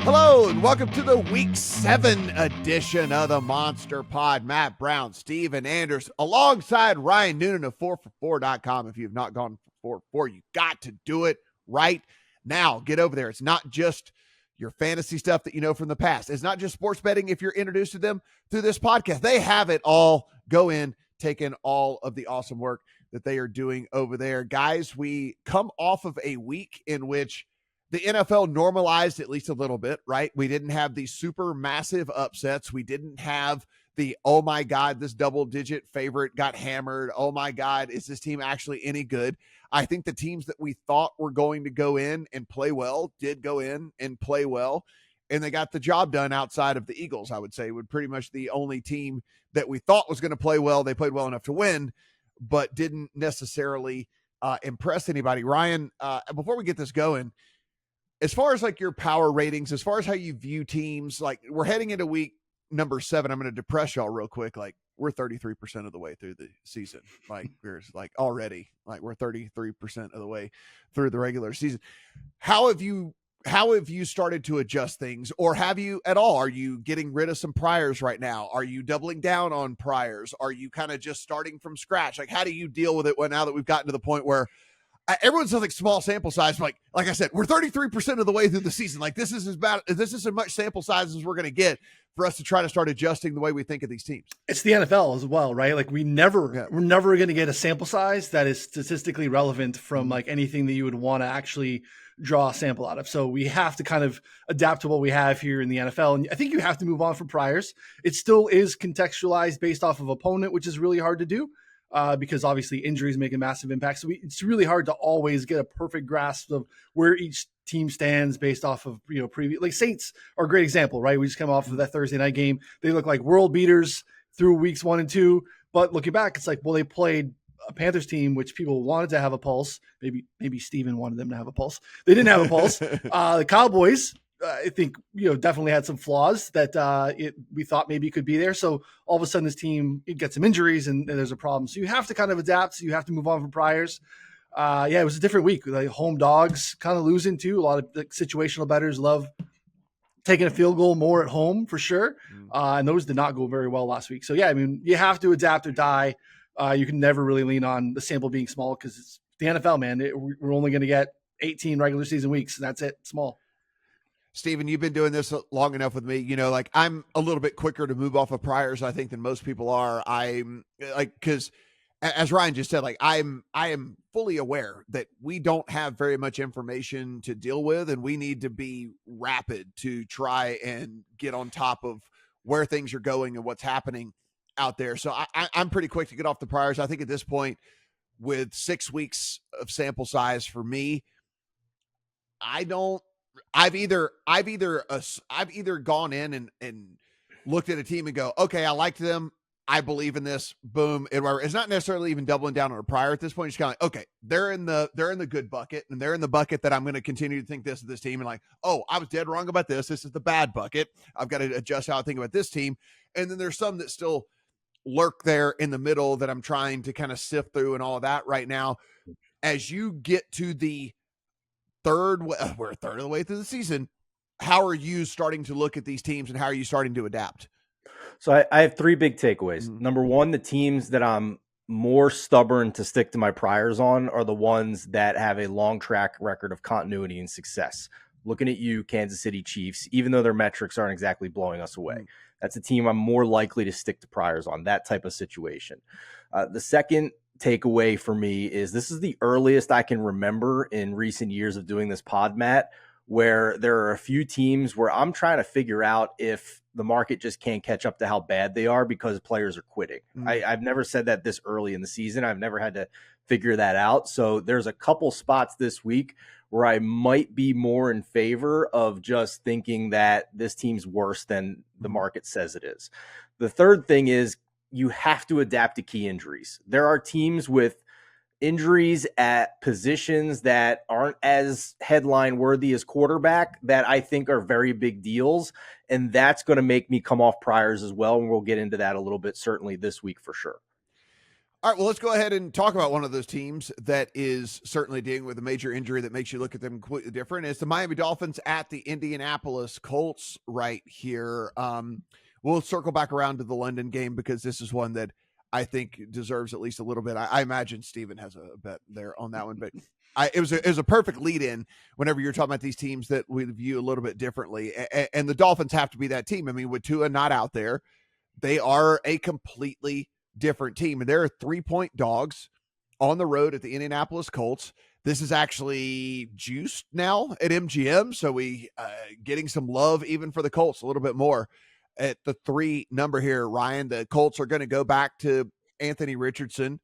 Hello and welcome to the Week 7 edition of the Monster Pod. Matt Brown, Steve, and Andress, alongside Ryan Noonan of 4for4.com. If you have not gone for 4 you got to do it right now. Get over there. It's not just your fantasy stuff that you know from the past. It's not just sports betting if you're introduced to them through this podcast. They have it all. Go in, take in all of the awesome work that they are doing over there. Guys, we come off of a week in which the NFL normalized at least a little bit, right? We didn't have these super massive upsets. We didn't have the, oh my God, this double-digit favorite got hammered. Oh my God, is this team actually any good? I think the teams that we thought were going to go in and play well did go in and play well, and they got the job done outside of the Eagles, I would say, would pretty much the only team that we thought was going to play well. They played well enough to win, but didn't necessarily impress anybody. Ryan, before we get this going, as far as like your power ratings, as far as how you view teams, like we're heading into week number 7, I'm going to depress y'all real quick. Like we're 33% of the way through the season. Like there's like already like we're 33% of the way through the regular season. How have you started to adjust things, or have you at all? Are you getting rid of some priors right now? Are you doubling down on priors? Are you kind of just starting from scratch? Like how do you deal with it now that we've gotten to the point where everyone's like small sample size? Like I said, we're 33% of the way through the season. Like this is as much sample size as we're going to get for us to try to start adjusting the way we think of these teams. It's the NFL as well, right? Like we're never going to get a sample size that is statistically relevant from like anything that you would want to actually draw a sample out of. So we have to kind of adapt to what we have here in the NFL. And I think you have to move on from priors. It still is contextualized based off of opponent, which is really hard to do. Because obviously injuries make a massive impact. So it's really hard to always get a perfect grasp of where each team stands based off of, previous, like Saints are a great example, right? We just come off of that Thursday night game. They look like world beaters through weeks 1 and 2, but looking back, it's like, well, they played a Panthers team, which people wanted to have a pulse. Maybe Steven wanted them to have a pulse. They didn't have a pulse. The Cowboys, I think, definitely had some flaws that we thought maybe could be there. So all of a sudden this team, it gets some injuries and there's a problem. So you have to kind of adapt. So you have to move on from priors. It was a different week. Like home dogs kind of losing too. A lot of like, situational bettors love taking a field goal more at home for sure. And those did not go very well last week. So yeah, I mean, you have to adapt or die. You can never really lean on the sample being small because it's the NFL, man. We're only going to get 18 regular season weeks. And that's it. Small. Steven, you've been doing this long enough with me, like I'm a little bit quicker to move off of priors, I think, than most people are. I'm like, because as Ryan just said, like I am fully aware that we don't have very much information to deal with, and we need to be rapid to try and get on top of where things are going and what's happening out there. So I'm pretty quick to get off the priors. I think at this point, with 6 weeks of sample size for me, I've either gone in and looked at a team and go, okay, I liked them, I believe in this, boom. It's not necessarily even doubling down on a prior at this point. It's kind of like, okay, they're in the good bucket, and they're in the bucket that I'm going to continue to think this of this team, and like, oh, I was dead wrong about this. This is the bad bucket. I've got to adjust how I think about this team. And then there's some that still lurk there in the middle that I'm trying to kind of sift through and all of that right now. As you get to the we're a third of the way through the season, how are you starting to look at these teams, and how are you starting to adapt? So I have 3 big takeaways. Number one, the teams that I'm more stubborn to stick to my priors on are the ones that have a long track record of continuity and success. Looking at you, Kansas City Chiefs, even though their metrics aren't exactly blowing us away. That's a team I'm more likely to stick to priors on, that type of situation. The second takeaway for me is this is the earliest I can remember in recent years of doing this pod, Matt, where there are a few teams where I'm trying to figure out if the market just can't catch up to how bad they are because players are quitting. I've never said that this early in the season. I've never had to figure that out. So there's a couple spots this week where I might be more in favor of just thinking that this team's worse than the market says it is. The third thing is you have to adapt to key injuries. There are teams with injuries at positions that aren't as headline worthy as quarterback that I think are very big deals. And that's going to make me come off priors as well. And we'll get into that a little bit, certainly this week for sure. All right, well, let's go ahead and talk about one of those teams that is certainly dealing with a major injury that makes you look at them completely different. It's the Miami Dolphins at the Indianapolis Colts right here. We'll circle back around to the London game because this is one that I think deserves at least a little bit. I imagine Steven has a bet there on that one, but it was a perfect lead in whenever you're talking about these teams that we view a little bit differently. And the Dolphins have to be that team. I mean, with Tua not out there, they are a completely different team. And they're 3-point dogs on the road at the Indianapolis Colts. This is actually juiced now at MGM. So we getting some love even for the Colts a little bit more at the 3 number here, Ryan. The Colts are going to go back to Anthony Richardson.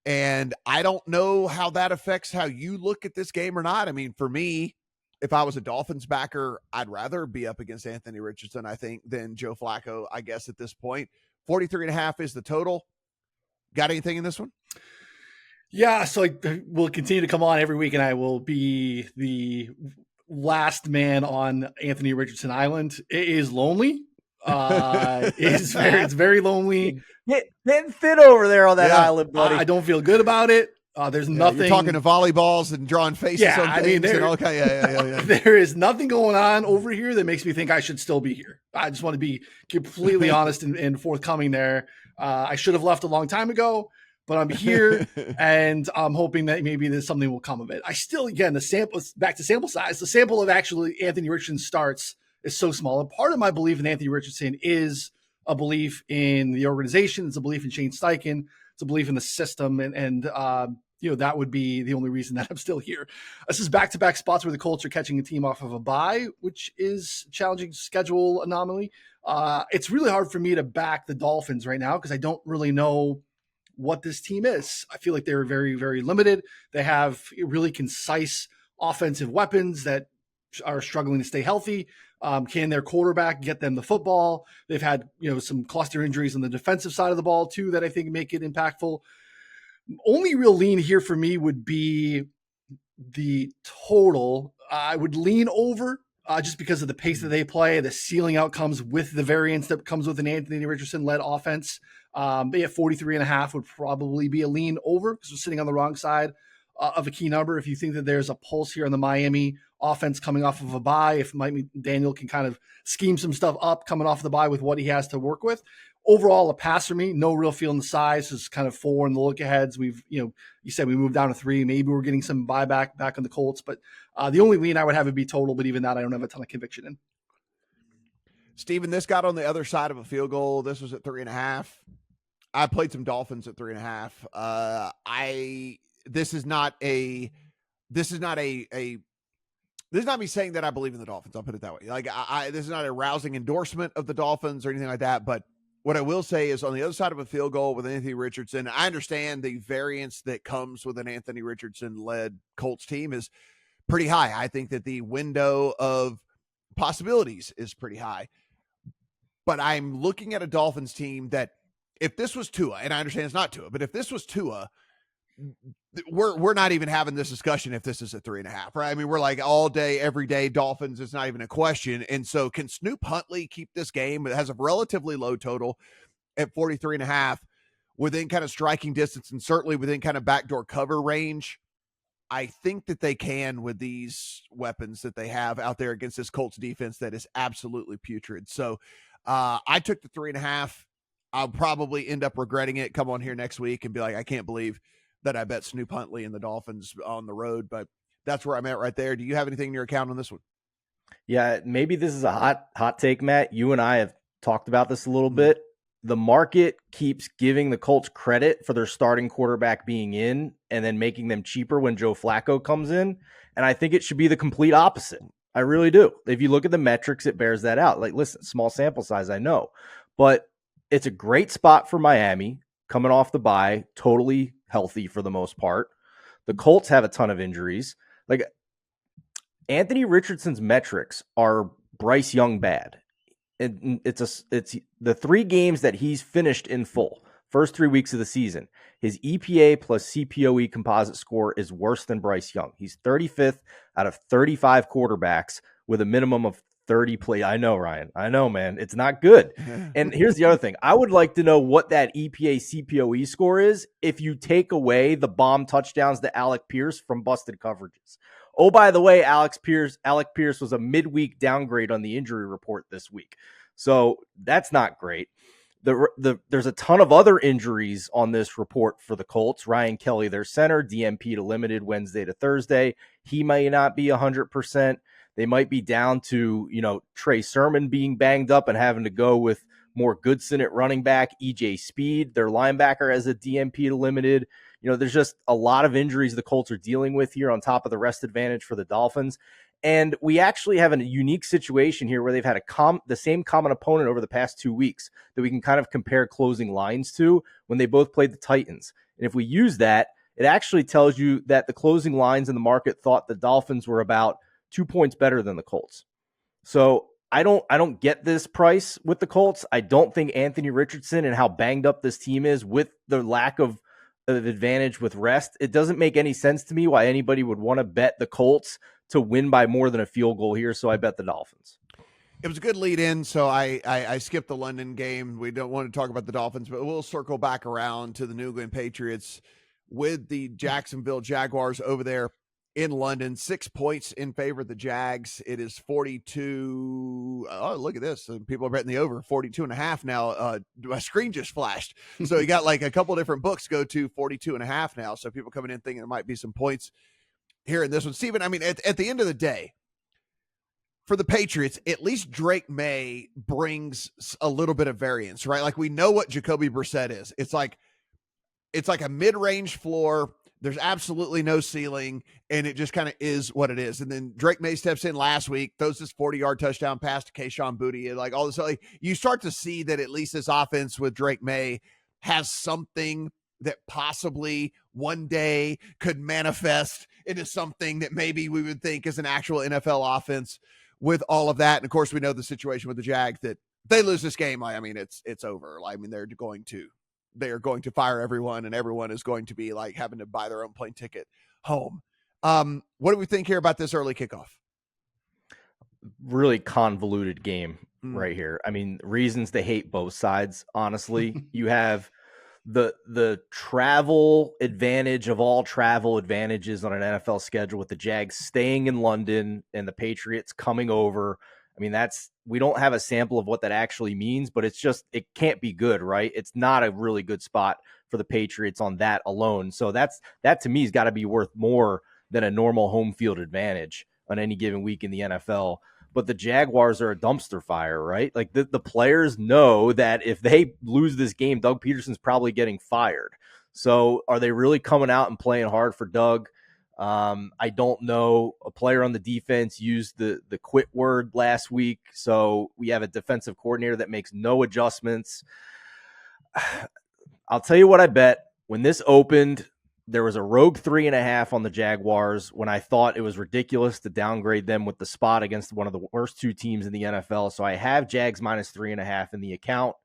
And I don't know how that affects how you look at this game or not. I mean, for me, if I was a Dolphins backer, I'd rather be up against Anthony Richardson, I think, than Joe Flacco, I guess, at this point. 43.5 is the total. Got anything in this one? Yeah, so we'll continue to come on every week, and I will be the last man on Anthony Richardson Island. It is lonely. It's very lonely. Getting fit over there on that island, buddy. I don't feel good about it. There's nothing. You're talking to volleyballs and drawing faces on things. There is nothing going on over here that makes me think I should still be here. I just want to be completely honest and forthcoming there. I should have left a long time ago, but I'm here and I'm hoping that maybe there's something will come of it. I still, again, back to sample size, the sample of actually Anthony Richardson starts is so small. And part of my belief in Anthony Richardson is a belief in the organization. It's a belief in Shane Steichen. It's a belief in the system. And that would be the only reason that I'm still here. This is back-to-back spots where the Colts are catching a team off of a bye, which is a challenging schedule anomaly. It's really hard for me to back the Dolphins right now because I don't really know what this team is. I feel like they're very, very limited. They have really concise offensive weapons that are struggling to stay healthy. Can their quarterback get them the football? They've had, some cluster injuries on the defensive side of the ball too, that I think make it impactful. Only real lean here for me would be the total. I would lean over just because of the pace that they play, the ceiling outcomes with the variance that comes with an Anthony Richardson led offense. But yeah, 43.5 would probably be a lean over because we're sitting on the wrong side of a key number. If you think that there's a pulse here on the Miami offense coming off of a bye, if Mike Daniel can kind of scheme some stuff up coming off the bye with what he has to work with. Overall, a pass for me, no real feel in the size. It's kind of 4 in the look aheads. We've, you said we moved down to 3. Maybe we're getting some buyback back on the Colts, but the only lean I would have would be total, but even that I don't have a ton of conviction in. Steven, this got on the other side of a field goal. This was at 3.5. I played some Dolphins at 3.5. This is not me saying that I believe in the Dolphins. I'll put it that way. Like this is not a rousing endorsement of the Dolphins or anything like that. But what I will say is on the other side of a field goal with Anthony Richardson, I understand the variance that comes with an Anthony Richardson led Colts team is pretty high. I think that the window of possibilities is pretty high, but I'm looking at a Dolphins team that if this was Tua, and I understand it's not Tua, but if this was Tua, we're not even having this discussion if this is a 3.5, right? I mean, we're like all day, every day, Dolphins is not even a question. And so can Snoop Huntley keep this game? It has a relatively low total at 43.5 within kind of striking distance and certainly within kind of backdoor cover range. I think that they can with these weapons that they have out there against this Colts defense that is absolutely putrid. So I took the 3.5. I'll probably end up regretting it. Come on here next week and be like, I can't believe that I bet Snoop Huntley and the Dolphins on the road, but that's where I'm at right there. Do you have anything in your account on this one? Yeah, maybe this is a hot take, Matt. You and I have talked about this a little bit. The market keeps giving the Colts credit for their starting quarterback being in and then making them cheaper when Joe Flacco comes in. And I think it should be the complete opposite. I really do. If you look at the metrics, it bears that out. Like, listen, small sample size, I know, but it's a great spot for Miami coming off the bye, totally healthy for the most part. The Colts have a ton of injuries. Like Anthony Richardson's metrics are Bryce Young bad. It's the 3 games that he's finished in full, first 3 weeks of the season. His EPA plus CPOE composite score is worse than Bryce Young. He's 35th out of 35 quarterbacks with a minimum of 30 play. I know, Ryan. I know, man. It's not good. And here's the other thing. I would like to know what that EPA CPOE score is if you take away the bomb touchdowns to Alec Pierce from busted coverages. Oh, by the way, Alec Pierce was a midweek downgrade on the injury report this week. So that's not great. There's a ton of other injuries on this report for the Colts. Ryan Kelly, their center, DMP to limited Wednesday to Thursday. He may not be 100%. They might be down to, Trey Sermon being banged up and having to go with more Goodson at running back, EJ Speed, their linebacker, as a DMP to limited. There's just a lot of injuries the Colts are dealing with here on top of the rest advantage for the Dolphins. And we actually have a unique situation here where they've had the same common opponent over the past 2 weeks that we can kind of compare closing lines to when they both played the Titans. And if we use that, it actually tells you that the closing lines in the market thought the Dolphins were about 2 points better than the Colts. So I don't get this price with the Colts. I don't think Anthony Richardson and how banged up this team is with the lack of advantage with rest. It doesn't make any sense to me why anybody would want to bet the Colts to win by more than a field goal here. So I bet the Dolphins. It was a good lead in, so I skipped the London game. We don't want to talk about the Dolphins, but we'll circle back around to the New England Patriots with the Jacksonville Jaguars over there in London. 6 points in favor of the Jags. It is 42. Oh, look at this. People are betting the over 42.5 now. My screen just flashed. So you got like a couple different books go to 42.5 now. So people coming in thinking there might be some points here in this one. Steven, I mean, at the end of the day, for the Patriots, at least Drake May brings a little bit of variance, right? Like we know what Jacoby Brissett is. It's like a mid-range floor. There's absolutely no ceiling, and it just kind of is what it is. And then Drake May steps in last week, throws this 40-yard touchdown pass to Kayshon Boutte, and like all this. Like, you start to see that at least this offense with Drake May has something that possibly one day could manifest into something that maybe we would think is an actual NFL offense with all of that. And of course, we know the situation with the Jags, that they lose this game. I mean, it's over. I mean, they are going to fire everyone, and everyone is going to be like having to buy their own plane ticket home. What do we think here about this early kickoff? Really convoluted game right here. I mean, reasons to hate both sides. Honestly, you have the travel advantage of all travel advantages on an NFL schedule with the Jags staying in London and the Patriots coming over. I mean, we don't have a sample of what that actually means, but it can't be good, right? It's not a really good spot for the Patriots on that alone. So that to me has got to be worth more than a normal home field advantage on any given week in the NFL. But the Jaguars are a dumpster fire, right? Like the players know that if they lose this game, Doug Peterson's probably getting fired. So are they really coming out and playing hard for Doug? I don't know. A player on the defense used the quit word last week. So we have a defensive coordinator that makes no adjustments. I'll tell you what I bet. When this opened, there was a rogue 3.5 on the Jaguars when I thought it was ridiculous to downgrade them with the spot against one of the worst two teams in the NFL. So I have Jags minus 3.5 in the account.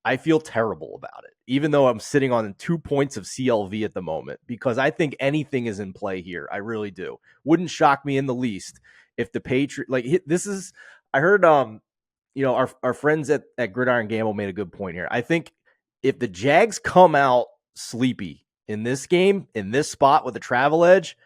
I feel terrible about it, even though I'm sitting on 2 points of CLV at the moment, because I think anything is in play here. I really do. Wouldn't shock me in the least if the Patriots, I heard, our friends at Gridiron Gamble made a good point here. I think if the Jags come out sleepy in this game, in this spot with a travel edge,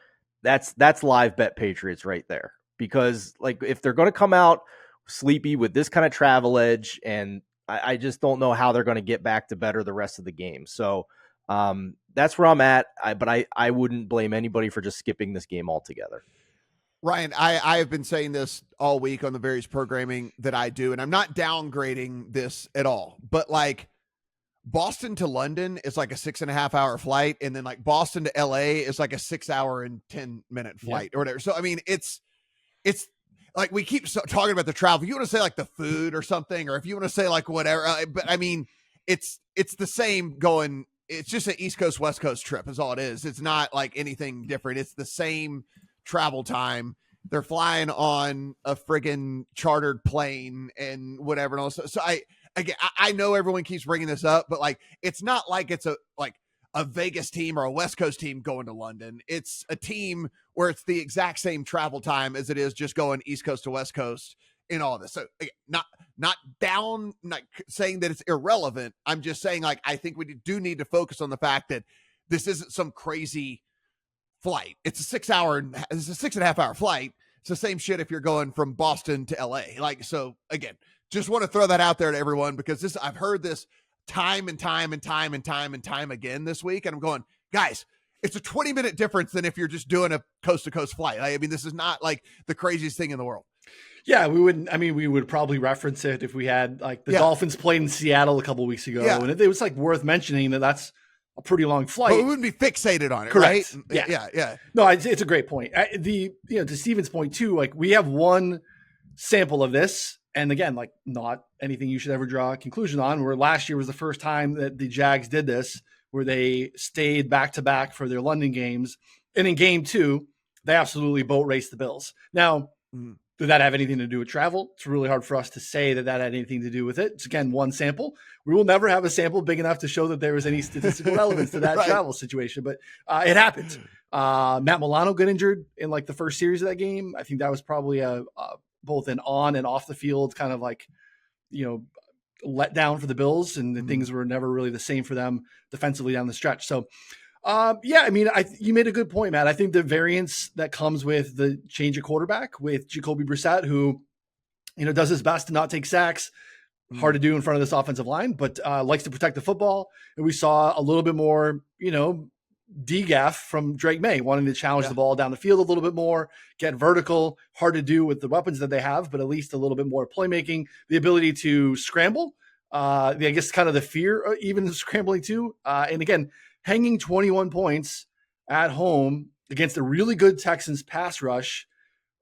that's live bet Patriots right there. Because like if they're going to come out sleepy with this kind of travel edge, and I just don't know how they're going to get back to better the rest of the game. So that's where I'm at. But I wouldn't blame anybody for just skipping this game altogether. Ryan, I have been saying this all week on the various programming that I do, and I'm not downgrading this at all. But like Boston to London is like a 6.5 hour flight, and then like Boston to LA is like a 6 hour and 10-minute flight or whatever. So I mean, it's like we keep talking about the travel. If you want to say like the food or something, or if you want to say like whatever, but I mean, it's the same going. It's just an East Coast, West Coast trip is all it is. It's not like anything different. It's the same travel time. They're flying on a friggin' chartered plane and whatever. And also, so I know everyone keeps bringing this up, but like, it's not like it's a Vegas team or a West Coast team going to London. It's a team where it's the exact same travel time as it is just going East Coast to West Coast. in all this. So again, not down, not saying that it's irrelevant. I'm just saying, like, I think we do need to focus on the fact that this isn't some crazy flight. It's a 6.5 hour flight. It's the same shit if you're going from Boston to LA. Like, so again, just want to throw that out there to everyone, because I've heard this time and time again this week. And I'm going, guys, it's a 20-minute difference than if you're just doing a coast to coast flight. I mean, this is not like the craziest thing in the world. Yeah, we would probably reference it if we had like the Dolphins played in Seattle a couple of weeks ago. Yeah. And it was like worth mentioning that a pretty long flight. But we wouldn't be fixated on it. Correct. Right? Yeah. No, it's a great point. To Steven's point too, like we have one sample of this. And again, like not anything you should ever draw a conclusion on, where last year was the first time that the Jags did this, where they stayed back to back for their London games. And in game 2, they absolutely boat raced the Bills. Now, did that have anything to do with travel? It's really hard for us to say that had anything to do with it. It's, again, one sample. We will never have a sample big enough to show that there was any statistical relevance to that right. travel situation, but it happened. Matt Milano got injured in like the first series of that game. I think that was probably a both an on and off the field kind of like, let down for the Bills, and things were never really the same for them defensively down the stretch. So, you made a good point, Matt. I think the variance that comes with the change of quarterback with Jacoby Brissett, who, does his best to not take sacks, hard to do in front of this offensive line, but likes to protect the football. And we saw a little bit more, DGAF from Drake May, wanting to challenge the ball down the field a little bit more, get vertical, hard to do with the weapons that they have, but at least a little bit more playmaking, the ability to scramble, I guess kind of the fear even scrambling too. And again, hanging 21 points at home against a really good Texans pass rush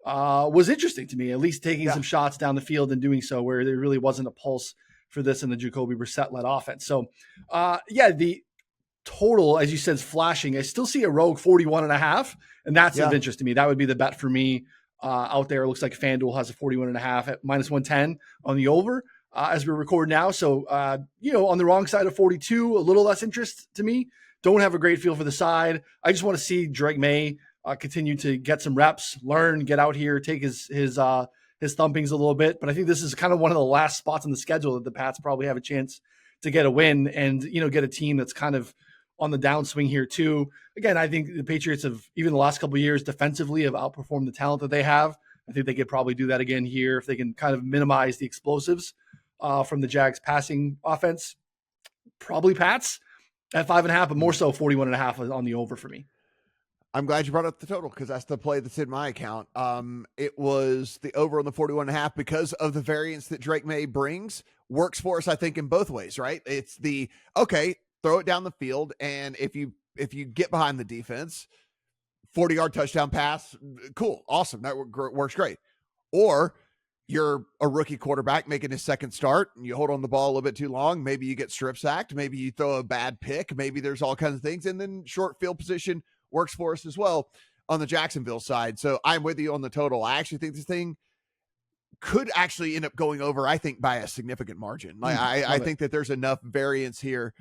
was interesting to me, at least taking some shots down the field and doing so where there really wasn't a pulse for this in the Jacoby Brissett-led offense. So, the total, as you said, is flashing. I still see a rogue 41.5, and that's of interest to me. That would be the bet for me out there. It looks like FanDuel has a 41.5 at -110 on the over as we record now. So, on the wrong side of 42, a little less interest to me. Don't have a great feel for the side. I just want to see Drake May continue to get some reps, learn, get out here, take his thumpings a little bit. But I think this is kind of one of the last spots on the schedule that the Pats probably have a chance to get a win and, get a team that's kind of on the downswing here too. Again, I think the Patriots have, even the last couple of years defensively, have outperformed the talent that they have. I think they could probably do that again here if they can kind of minimize the explosives from the Jags passing offense. Probably Pats at 5.5, but more so 41.5 on the over for me. I'm glad you brought up the total, because that's the play that's in my account. It was the over on the 41.5 because of the variance that Drake May brings. Works for us, I think, in both ways, right? It's throw it down the field, and if you get behind the defense, 40-yard touchdown pass, cool, awesome, that works great. Or you're a rookie quarterback making his second start, and you hold on the ball a little bit too long, maybe you get strip sacked, maybe you throw a bad pick, maybe there's all kinds of things, and then short field position works for us as well on the Jacksonville side. So I'm with you on the total. I actually think this thing could actually end up going over, I think, by a significant margin. Like I think that there's enough variance here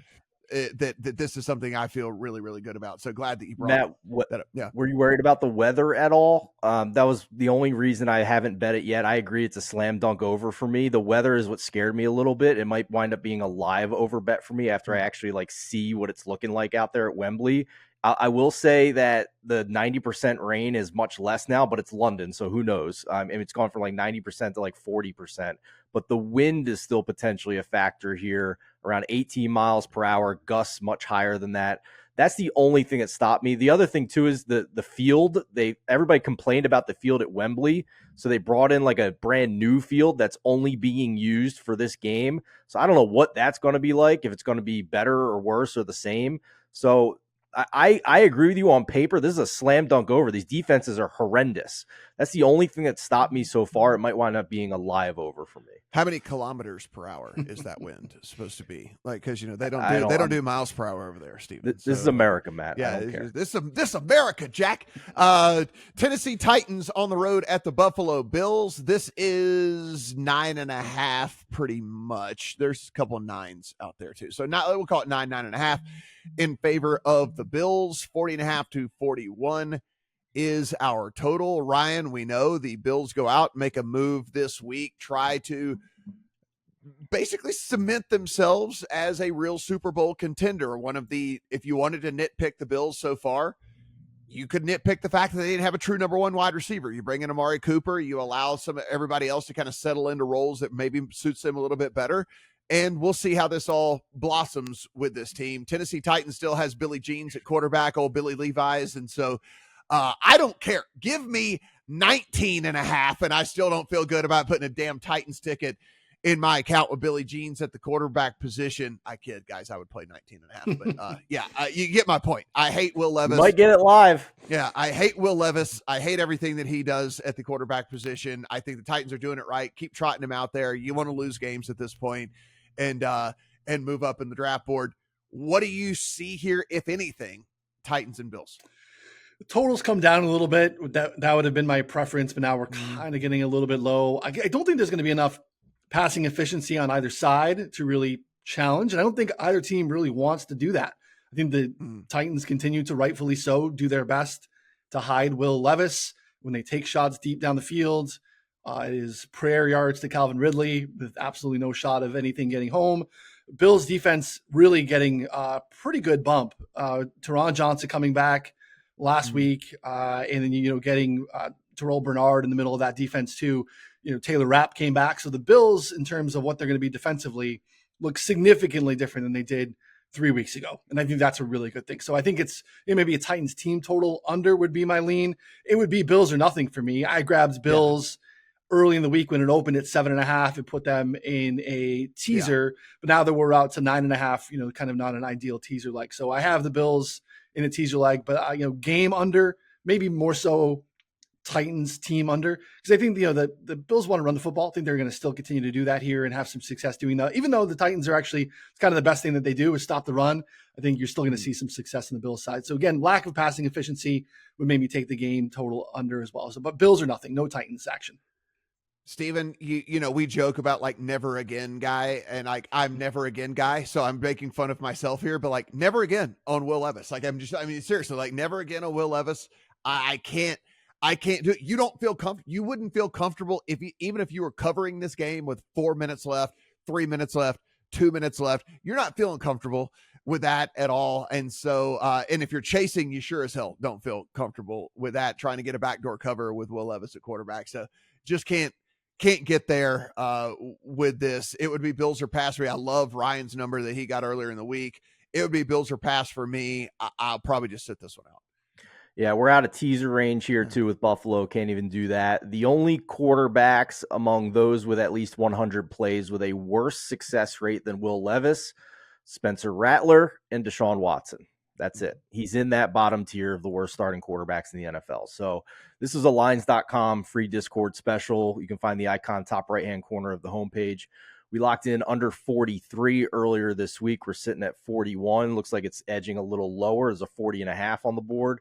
that this is something I feel really, really good about. So glad that you brought that up. Yeah. Were you worried about the weather at all? That was the only reason I haven't bet it yet. I agree. It's a slam dunk over for me. The weather is what scared me a little bit. It might wind up being a live over bet for me after I actually see what it's looking like out there at Wembley. I will say that the 90% rain is much less now, but it's London, so who knows? And it's gone from 90% to 40%. But the wind is still potentially a factor here, around 18 miles per hour, gusts much higher than that. That's the only thing that stopped me. The other thing, too, is the field. Everybody complained about the field at Wembley, so they brought in a brand new field that's only being used for this game. So I don't know what that's going to be like, if it's going to be better or worse or the same. So I agree with you on paper. This is a slam dunk over. These defenses are horrendous. That's the only thing that stopped me so far. It might wind up being a live over for me. How many kilometers per hour is that wind supposed to be? Because they don't do miles per hour over there, Steve. This is America, Matt. Yeah, I don't care. This America, Jack. Tennessee Titans on the road at the Buffalo Bills. This is 9.5, pretty much. There's a couple of nines out there too, so we'll call it 9.5 in favor of the Bills. 40.5 to 41 is our total. Ryan, we know the Bills go out, make a move this week, try to basically cement themselves as a real Super Bowl contender. If you wanted to nitpick the Bills so far, you could nitpick the fact that they didn't have a true number one wide receiver. You bring in Amari Cooper, you allow everybody else to kind of settle into roles that maybe suits them a little bit better. And we'll see how this all blossoms with this team. Tennessee Titans still has Billy Jeans at quarterback, old Billy Levi's. And so I don't care. Give me 19.5, and I still don't feel good about putting a damn Titans ticket in my account with Billy Jeans at the quarterback position. I kid, guys. I would play 19.5, but you get my point. I hate Will Levis. You might get it live. Yeah, I hate Will Levis. I hate everything that he does at the quarterback position. I think the Titans are doing it right. Keep trotting him out there. You want to lose games at this point and move up in the draft board. What do you see here, if anything, Titans and Bills? The totals come down a little bit. That would have been my preference, but now we're kind of getting a little bit low. I don't think there's going to be enough passing efficiency on either side to really challenge. And I don't think either team really wants to do that. I think the Titans continue to, rightfully so, do their best to hide Will Levis when they take shots deep down the field. It is prayer yards to Calvin Ridley with absolutely no shot of anything getting home. Bills defense really getting a pretty good bump. Teron Johnson coming back last week, and then, getting Terrell Bernard in the middle of that defense too. Taylor Rapp came back. So the Bills, in terms of what they're going to be defensively, look significantly different than they did 3 weeks ago. And I think that's a really good thing. So I think it's maybe a Titans team total under would be my lean. It would be Bills or nothing for me. I grabbed Bills early in the week when it opened at 7.5 and put them in a teaser. But now that we're out to 9.5, kind of not an ideal teaser leg. So I have the Bills in a teaser leg, but game under, maybe more so Titans team under, because I think the Bills want to run the football. I think they're going to still continue to do that here and have some success doing that. Even though the Titans are actually, it's kind of the best thing that they do is stop the run. I think you're still going to see some success on the Bills side. So again, lack of passing efficiency would maybe take the game total under as well. So, but Bills are nothing, no Titans action. Steven, we joke about like never again guy, and like I'm never again guy, so I'm making fun of myself here, but like never again on Will Levis. Like seriously, like never again on Will Levis. I can't do it. You don't feel comfortable. You wouldn't feel comfortable even if you were covering this game with 4 minutes left, 3 minutes left, 2 minutes left. You're not feeling comfortable with that at all. And so, and if you're chasing, you sure as hell don't feel comfortable with that, trying to get a backdoor cover with Will Levis at quarterback. So just can't get there with this. It would be Bills or pass for me. I love Ryan's number that he got earlier in the week. It would be Bills or pass for me. I'll probably just sit this one out. Yeah, we're out of teaser range here too with Buffalo. Can't even do that. The only quarterbacks among those with at least 100 plays with a worse success rate than Will Levis, Spencer Rattler and Deshaun Watson. That's it. He's in that bottom tier of the worst starting quarterbacks in the NFL. So this is a lines.com free Discord special. You can find the icon top right-hand corner of the homepage. We locked in under 43 earlier this week. We're sitting at 41. Looks like it's edging a little lower. There's a 40.5 on the board.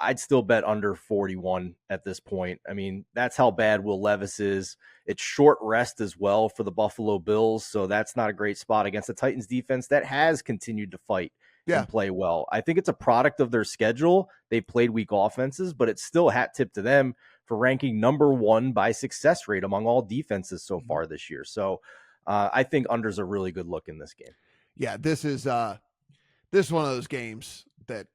I'd still bet under 41 at this point. I mean, that's how bad Will Levis is. It's short rest as well for the Buffalo Bills, so that's not a great spot against the Titans defense that has continued to fight and play well. I think it's a product of their schedule. They've played weak offenses, but it's still hat tip to them for ranking number one by success rate among all defenses so far this year. So I think under's a really good look in this game. Yeah, this is one of those games that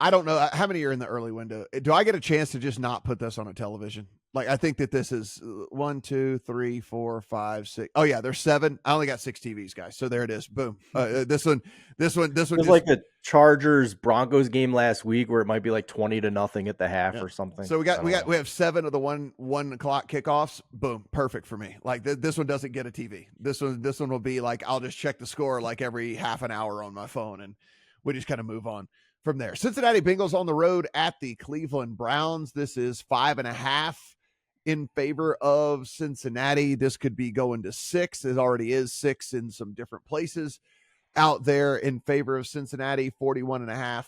I don't know how many are in the early window. Do I get a chance to just not put this on a television? Like, I think that this is 1, 2, 3, 4, 5, 6. Oh yeah, there's 7. I only got 6 TVs, guys. So there it is. Boom. This one. It was like the Chargers Broncos game last week where it might be like 20-0 at the half or something. So we have 7 of the 1 o'clock kickoffs. Boom. Perfect for me. Like this one doesn't get a TV. This one will be like, I'll just check the score like every half an hour on my phone and we just kind of move on from there. Cincinnati Bengals on the road at the Cleveland Browns. This is 5.5 in favor of Cincinnati. This could be going to 6. It already is 6 in some different places out there in favor of Cincinnati. 41.5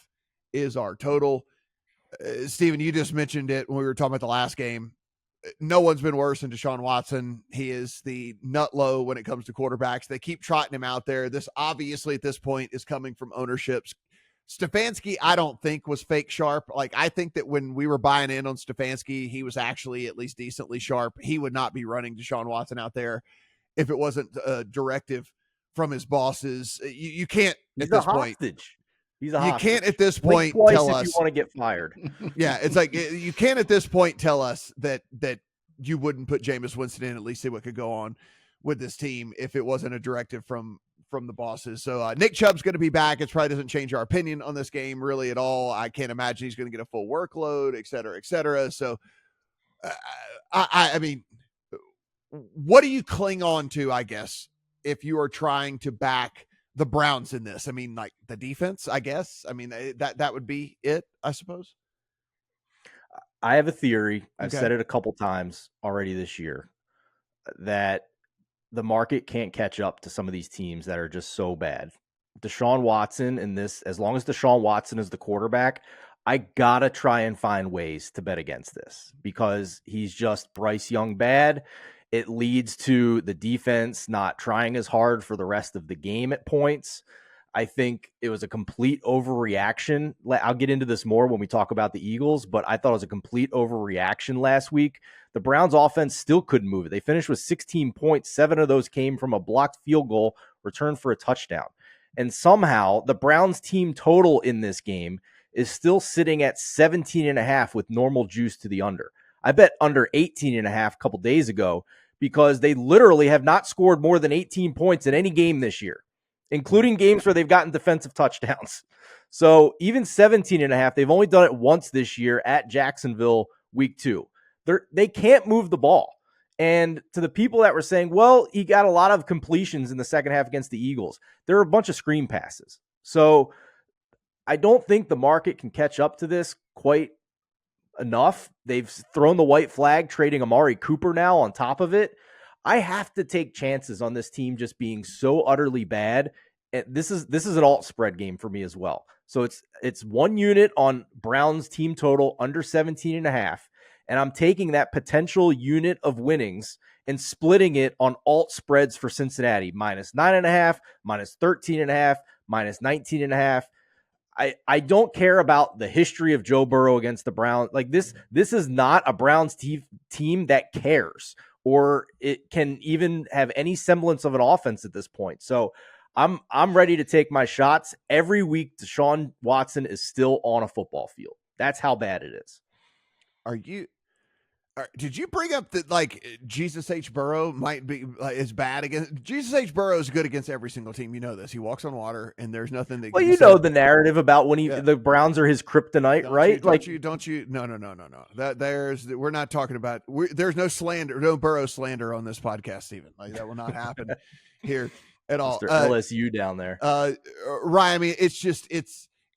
is our total. Steven, you just mentioned it when we were talking about the last game. No one's been worse than Deshaun Watson. He is the nut low when it comes to quarterbacks. They keep trotting him out there. This obviously at this point is coming from ownership's Stefanski, I don't think was fake sharp. Like, I think that when we were buying in on Stefanski, he was actually at least decently sharp. He would not be running Deshaun Watson out there if it wasn't a directive from his bosses. You can't He's at this point. He's a you hostage. Can't at this Blink point twice tell if us you want to get fired. Yeah, it's like you can't at this point tell us that you wouldn't put Jameis Winston in, at least see what could go on with this team if it wasn't a directive from the bosses. So Nick Chubb's going to be back. It probably doesn't change our opinion on this game really at all. I can't imagine he's going to get a full workload, et cetera, et cetera. So I mean, what do you cling on to, I guess, if you are trying to back the Browns in this? I mean, like the defense, I guess. I mean, that would be it, I suppose. I have a theory. I've Okay. said it a couple times already this year that the market can't catch up to some of these teams that are just so bad. Deshaun Watson in this, as long as Deshaun Watson is the quarterback, I gotta try and find ways to bet against this because he's just Bryce Young bad. It leads to the defense not trying as hard for the rest of the game at points. I think it was a complete overreaction. I'll get into this more when we talk about the Eagles, but I thought it was a complete overreaction last week. The Browns offense still couldn't move it. They finished with 16 points. 7 of those came from a blocked field goal returned for a touchdown. And somehow the Browns team total in this game is still sitting at 17.5 with normal juice to the under. I bet under 18.5 a couple days ago because they literally have not scored more than 18 points in any game this year, including games where they've gotten defensive touchdowns. So even 17.5, they've only done it once this year at Jacksonville week 2. They can't move the ball. And to the people that were saying, well, he got a lot of completions in the second half against the Eagles, there are a bunch of screen passes. So I don't think the market can catch up to this quite enough. They've thrown the white flag, trading Amari Cooper now on top of it. I have to take chances on this team just being so utterly bad. And this is an alt spread game for me as well. So it's 1 unit on Browns team total under 17.5. And I'm taking that potential unit of winnings and splitting it on alt spreads for Cincinnati, minus 9.5, minus 13.5, minus 19.5. I don't care about the history of Joe Burrow against the Browns. Like this is not a Browns team that cares, or it can even have any semblance of an offense at this point. So I'm ready to take my shots. Every week, Deshaun Watson is still on a football field. That's how bad it is. Did you bring up that like Jesus H. Burrow might be is bad against Jesus H. Burrow is good against every single team. You know this. He walks on water, and there's nothing that. Well, you know the narrative about when the Browns are his kryptonite, right? Don't you? No. We're not talking about. There's no slander, no Burrow slander on this podcast, Stephen. Like that will not happen here at all. Mr. LSU down there, Ryan. I mean,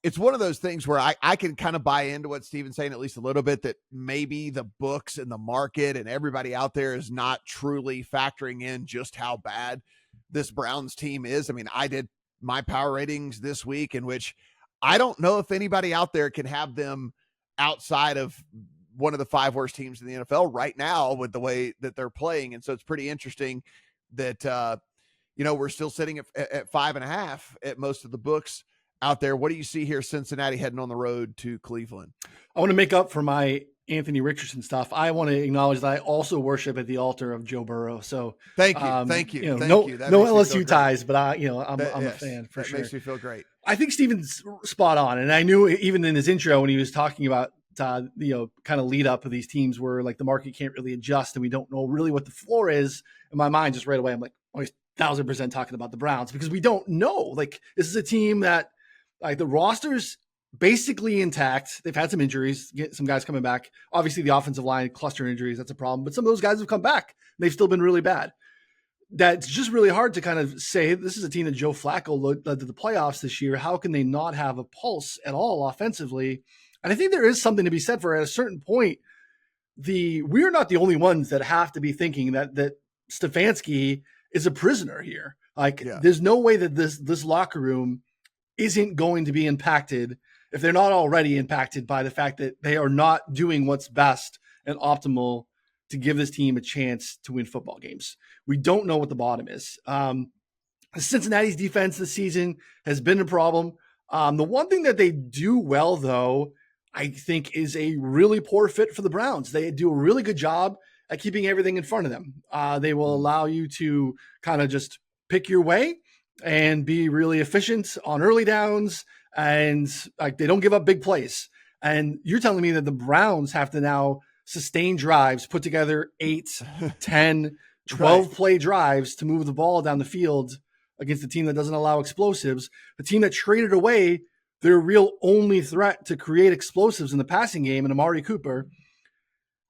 it's one of those things where I can kind of buy into what Steven's saying at least a little bit, that maybe the books and the market and everybody out there is not truly factoring in just how bad this Browns team is. I mean, I did my power ratings this week, in which I don't know if anybody out there can have them outside of one of the 5 worst teams in the NFL right now with the way that they're playing. And so it's pretty interesting that, we're still sitting at 5.5 at most of the books out there. What do you see here? Cincinnati heading on the road to Cleveland. I want to make up for my Anthony Richardson stuff. I want to acknowledge that I also worship at the altar of Joe Burrow. So thank you. Thank you. No LSU ties, but I'm a fan for sure. Makes me feel great. I think Steven's spot on. And I knew even in his intro, when he was talking about, kind of lead up of these teams where like the market can't really adjust and we don't know really what the floor is. In my mind, just right away, I'm like, always 1,000% talking about the Browns, because we don't know. Like, this is a team that, like, the roster's basically intact. They've had some injuries, get some guys coming back. Obviously, the offensive line cluster injuries, that's a problem. But some of those guys have come back. They've still been really bad. That's just really hard to kind of say, this is a team that Joe Flacco led to the playoffs this year. How can they not have a pulse at all offensively? And I think there is something to be said for, at a certain point, we're not the only ones that have to be thinking that Stefanski is a prisoner here. There's no way that this locker room isn't going to be impacted, if they're not already impacted, by the fact that they are not doing what's best and optimal to give this team a chance to win football games. We don't know what the bottom is. Cincinnati's defense this season has been a problem. The one thing that they do well, though, I think is a really poor fit for the Browns. They do a really good job at keeping everything in front of them. They will allow you to kind of just pick your way and be really efficient on early downs, and like they don't give up big plays. And you're telling me that the Browns have to now sustain drives, put together 8, 10, 12 play drives to move the ball down the field against a team that doesn't allow explosives, a team that traded away their real only threat to create explosives in the passing game in Amari Cooper.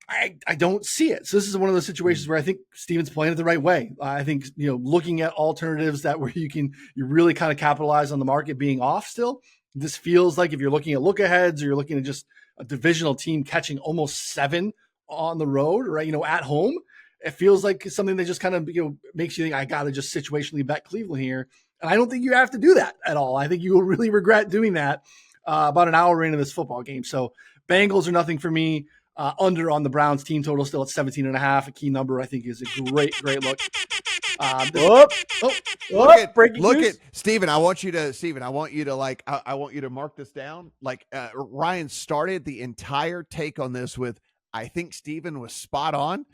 I don't see it. So this is one of those situations where I think Steven's playing it the right way. I think, looking at alternatives that where you really kind of capitalize on the market being off still. This feels like if you're looking at look aheads or you're looking at just a divisional team catching almost 7 on the road, right? At home, it feels like something that just kind of, makes you think I got to just situationally bet Cleveland here. And I don't think you have to do that at all. I think you will really regret doing that about an hour into this football game. So Bengals are nothing for me. Under on the Browns team total still at 17.5. A key number I think is a great look. Look at Steven. I want you to I want you to mark this down. Ryan started the entire take on this with, I think Steven was spot on.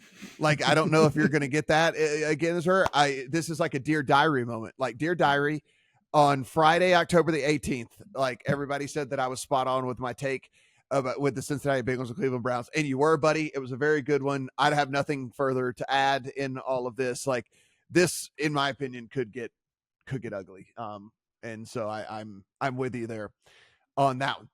I don't know if you're going to get that again, sir. This is like a Dear Diary moment. Dear Diary, on Friday, October the 18th, everybody said that I was spot on with my take with the Cincinnati Bengals and Cleveland Browns. And you were, buddy. It was a very good one. I'd have nothing further to add in all of this. This, in my opinion, could get ugly. And so I'm with you there on that one.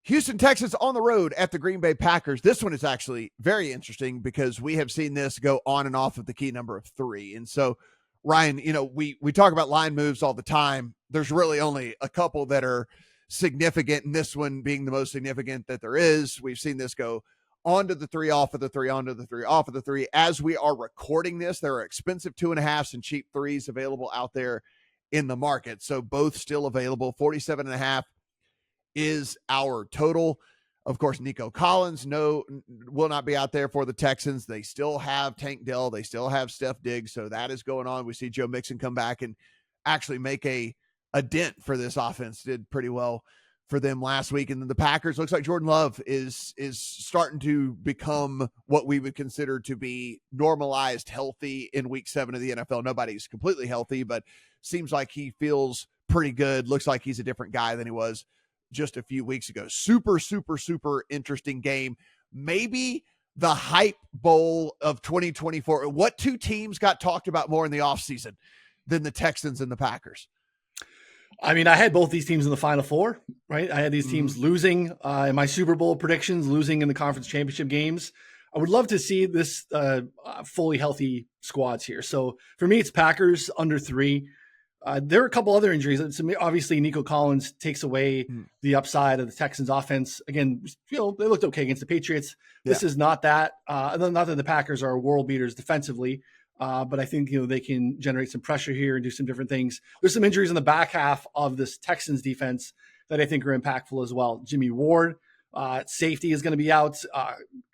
Houston Texans on the road at the Green Bay Packers. This one is actually very interesting because we have seen this go on and off of the key number of 3. And so, Ryan, we talk about line moves all the time. There's really only a couple that are significant, and this one being the most significant that there is. We've seen this go onto the 3, off of the 3, onto the 3, off of the 3. As we are recording this, there are expensive 2.5s and cheap 3s available out there in the market. So both still available. 47.5 is our total. Of course, Nico Collins will not be out there for the Texans. They still have Tank Dell. They still have Steph Diggs. So that is going on. We see Joe Mixon come back and actually make a dent for this offense. Did pretty well for them last week. And then the Packers, looks like Jordan Love is starting to become what we would consider to be normalized healthy in week 7 of the NFL. Nobody's completely healthy, but seems like he feels pretty good. Looks like he's a different guy than he was just a few weeks ago. Super, super, super interesting game. Maybe the hype bowl of 2024. What 2 teams got talked about more in the offseason than the Texans and the Packers? I mean, I had both these teams in the Final Four, right? I had these teams losing in my Super Bowl predictions, losing in the conference championship games. I would love to see this fully healthy squads here. So for me, it's Packers under 3. There are a couple other injuries. Obviously, Nico Collins takes away the upside of the Texans offense. Again, they looked okay against the Patriots. This is not that. Not that the Packers are world beaters defensively, but I think they can generate some pressure here and do some different things. There's some injuries in the back half of this Texans defense that I think are impactful as well. Jimmy Ward, safety, is going to be out.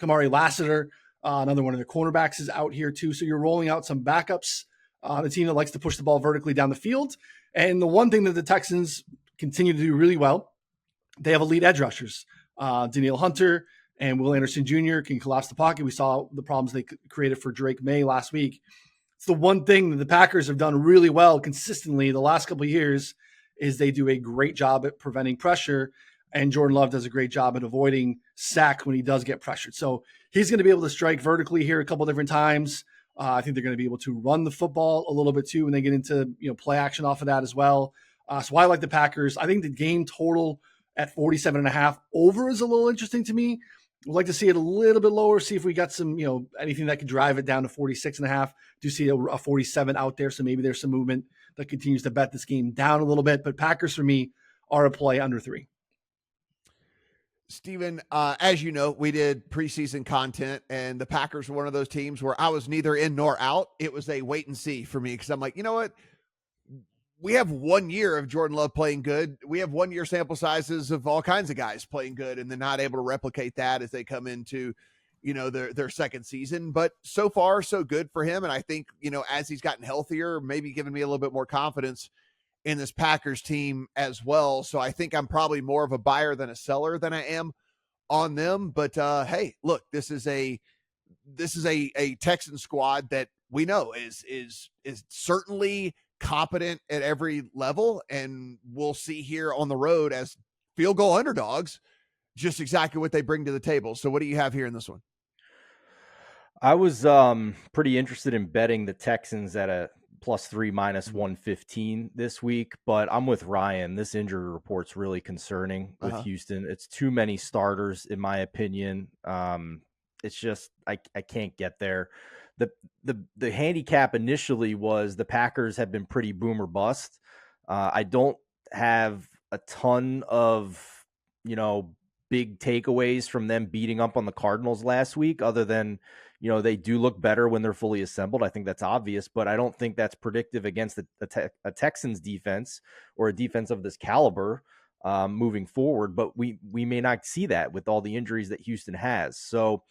Kamari Lassiter, another one of their cornerbacks, is out here too. So you're rolling out some backups. The team that likes to push the ball vertically down the field. And the one thing that the Texans continue to do really well, they have elite edge rushers. Danielle Hunter and Will Anderson Jr. can collapse the pocket. We saw the problems they created for Drake May last week. It's the one thing that the Packers have done really well consistently the last couple of years is they do a great job at preventing pressure. And Jordan Love does a great job at avoiding sack when he does get pressured. So he's going to be able to strike vertically here a couple different times. I think they're going to be able to run the football a little bit too when they get into play action off of that as well. So I like the Packers. I think the game total at 47.5 over is a little interesting to me. I'd like to see it a little bit lower, see if we got some, anything that could drive it down to 46.5. Do see a 47 out there, so maybe there's some movement that continues to bet this game down a little bit. But Packers for me are a play under 3. Steven, as you know, we did preseason content, and the Packers were one of those teams where I was neither in nor out. It was a wait and see for me because I'm like, you know what? We have 1 year of Jordan Love playing good. We have 1 year sample sizes of all kinds of guys playing good, and they're not able to replicate that as they come into, their second season. But so far, so good for him. And I think, as he's gotten healthier, maybe giving me a little bit more confidence in this Packers team as well. So I think I'm probably more of a buyer than a seller than I am on them. But hey, look, this is a Texan squad that we know is certainly competent at every level, and we'll see here on the road as field goal underdogs just exactly what they bring to the table. So what do you have here in this one? I was pretty interested in betting the Texans at a +3 -115 this week, but I'm with Ryan. This injury report's really concerning with Houston. It's too many starters, in my opinion. It's just I can't get there. The handicap initially was the Packers have been pretty boom or bust. I don't have a ton of big takeaways from them beating up on the Cardinals last week, other than they do look better when they're fully assembled. I think that's obvious, but I don't think that's predictive against a Texans defense or a defense of this caliber moving forward. But we may not see that with all the injuries that Houston has. So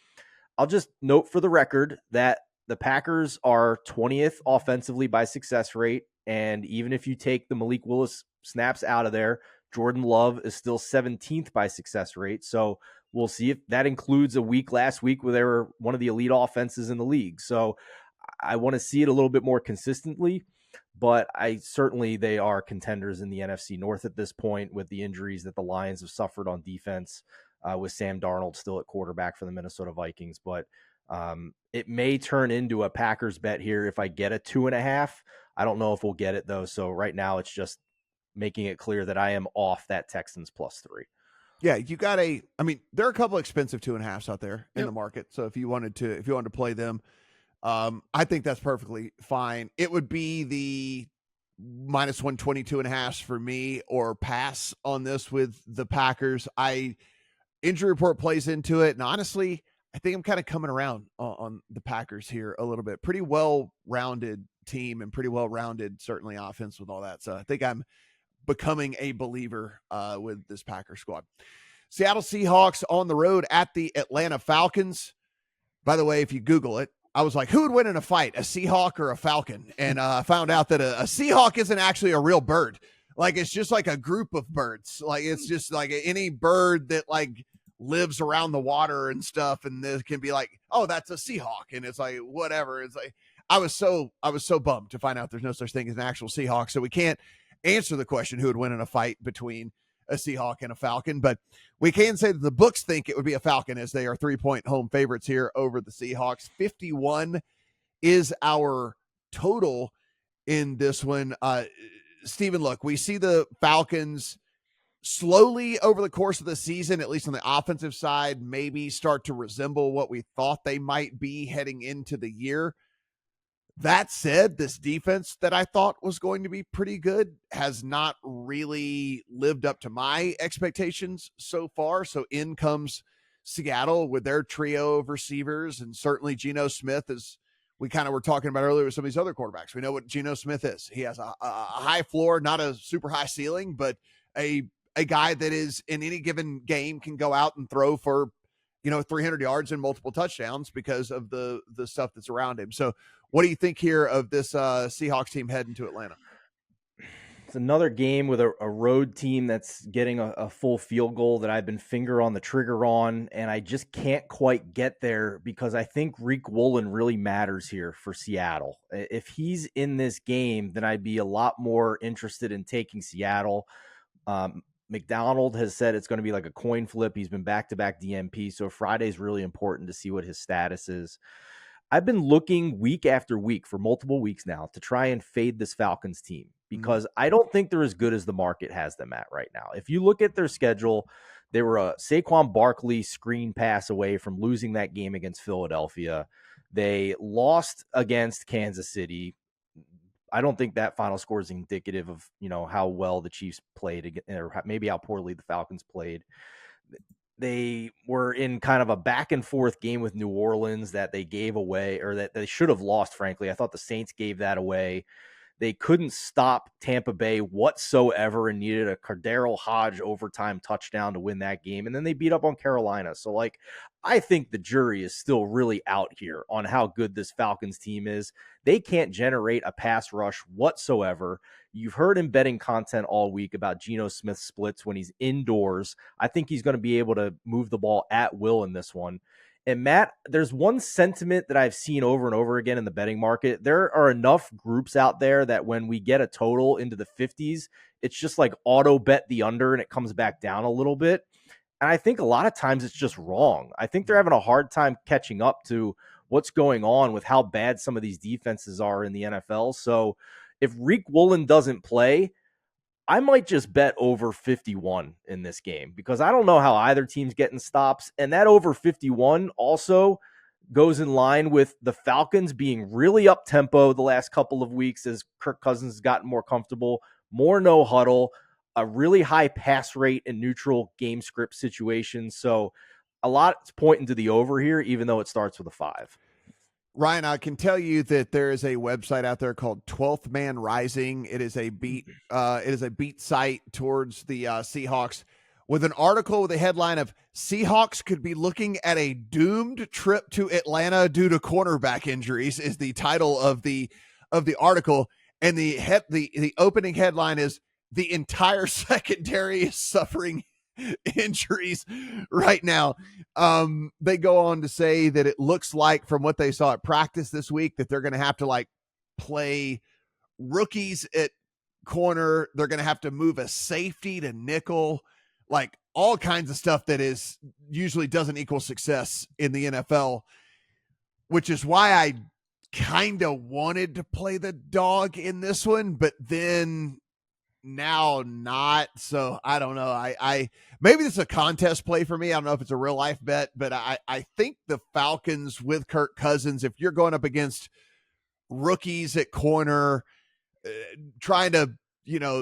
I'll just note for the record that the Packers are 20th offensively by success rate. And even if you take the Malik Willis snaps out of there, Jordan Love is still 17th by success rate. So we'll see if that includes a week last week where they were one of the elite offenses in the league. So I want to see it a little bit more consistently, but they are contenders in the NFC North at this point with the injuries that the Lions have suffered on defense, with Sam Darnold still at quarterback for the Minnesota Vikings. But it may turn into a Packers bet here if I get a 2.5. I don't know if we'll get it though. So right now it's just making it clear that I am off that Texans +3. Yeah, you got there are a couple expensive 2.5s out there in the market. So if you wanted to play them, I think that's perfectly fine. It would be the -122.5 for me, or pass on this with the Packers. Injury report plays into it, and honestly, I think I'm kind of coming around on the Packers here a little bit. Pretty well-rounded team and pretty well-rounded, certainly offense with all that. So I think I'm becoming a believer with this Packer squad. Seattle Seahawks on the road at the Atlanta Falcons. By the way, if you Google it, I was like, who would win in a fight, a Seahawk or a Falcon? And I found out that a Seahawk isn't actually a real bird. Like, it's just like a group of birds. Like, it's just like any bird that like lives around the water and stuff. And this can be like, oh, that's a Seahawk. And it's like, whatever. It's like, I was so bummed to find out there's no such thing as an actual Seahawk. So we can't answer the question who would win in a fight between a Seahawk and a Falcon, but we can say that the books think it would be a Falcon, as they are 3-point home favorites here over the Seahawks. 51 is our total in this one. Steven, look, we see the Falcons slowly over the course of the season, at least on the offensive side, maybe start to resemble what we thought they might be heading into the year. That said, this defense that I thought was going to be pretty good has not really lived up to my expectations so far. So in comes Seattle with their trio of receivers, and certainly Geno Smith, as we kind of were talking about earlier with some of these other quarterbacks. We know what Geno Smith is. He has a high floor, not a super high ceiling, but a guy that is in any given game can go out and throw for 300 yards and multiple touchdowns because of the stuff that's around him. So what do you think here of this Seahawks team heading to Atlanta? It's another game with a road team that's getting a full field goal that I've been finger on the trigger on, and I just can't quite get there because I think Rick Woolen really matters here for Seattle. If he's in this game, then I'd be a lot more interested in taking Seattle. McDonald has said it's going to be like a coin flip. He's been back-to-back DNP, so Friday's really important to see what his status is. I've been looking week after week for multiple weeks now to try and fade this Falcons team because I don't think they're as good as the market has them at right now. If you look at their schedule, they were a Saquon Barkley screen pass away from losing that game against Philadelphia. They lost against Kansas City. I don't think that final score is indicative of, how well the Chiefs played or maybe how poorly the Falcons played. They were in kind of a back and forth game with New Orleans that they gave away, or that they should have lost, frankly. I thought the Saints gave that away. They couldn't stop Tampa Bay whatsoever and needed a Cardero Hodge overtime touchdown to win that game. And then they beat up on Carolina. So, like, I think the jury is still really out here on how good this Falcons team is. They can't generate a pass rush whatsoever. You've heard in betting content all week about Geno Smith splits when he's indoors. I think he's going to be able to move the ball at will in this one. And Matt, there's one sentiment that I've seen over and over again in the betting market. There are enough groups out there that when we get a total into the 50s, it's just like auto bet the under and it comes back down a little bit. And I think a lot of times it's just wrong. I think they're having a hard time catching up to what's going on with how bad some of these defenses are in the NFL. So if Reek Woolen doesn't play, I might just bet over 51 in this game because I don't know how either team's getting stops. And that over 51 also goes in line with the Falcons being really up tempo the last couple of weeks as Kirk Cousins has gotten more comfortable, more no huddle, a really high pass rate in neutral game script situations. So a lot's pointing to the over here, even though it starts with a 5. Ryan, I can tell you that there is a website out there called 12th Man Rising. It is a beat site towards the Seahawks with an article with a headline of Seahawks could be looking at a doomed trip to Atlanta due to cornerback injuries is the title of the article. And the opening headline is the entire secondary is suffering injuries right now. They go on to say that it looks like from what they saw at practice this week that they're going to have to like play rookies at corner. They're going to have to move a safety to nickel, like all kinds of stuff that is usually doesn't equal success in the NFL, which is why I kind of wanted to play the dog in this one, but then now not. So I don't know. I maybe this is a contest play for me. I don't know if it's a real life bet, but I think the Falcons with Kirk Cousins, if you're going up against rookies at corner, trying to,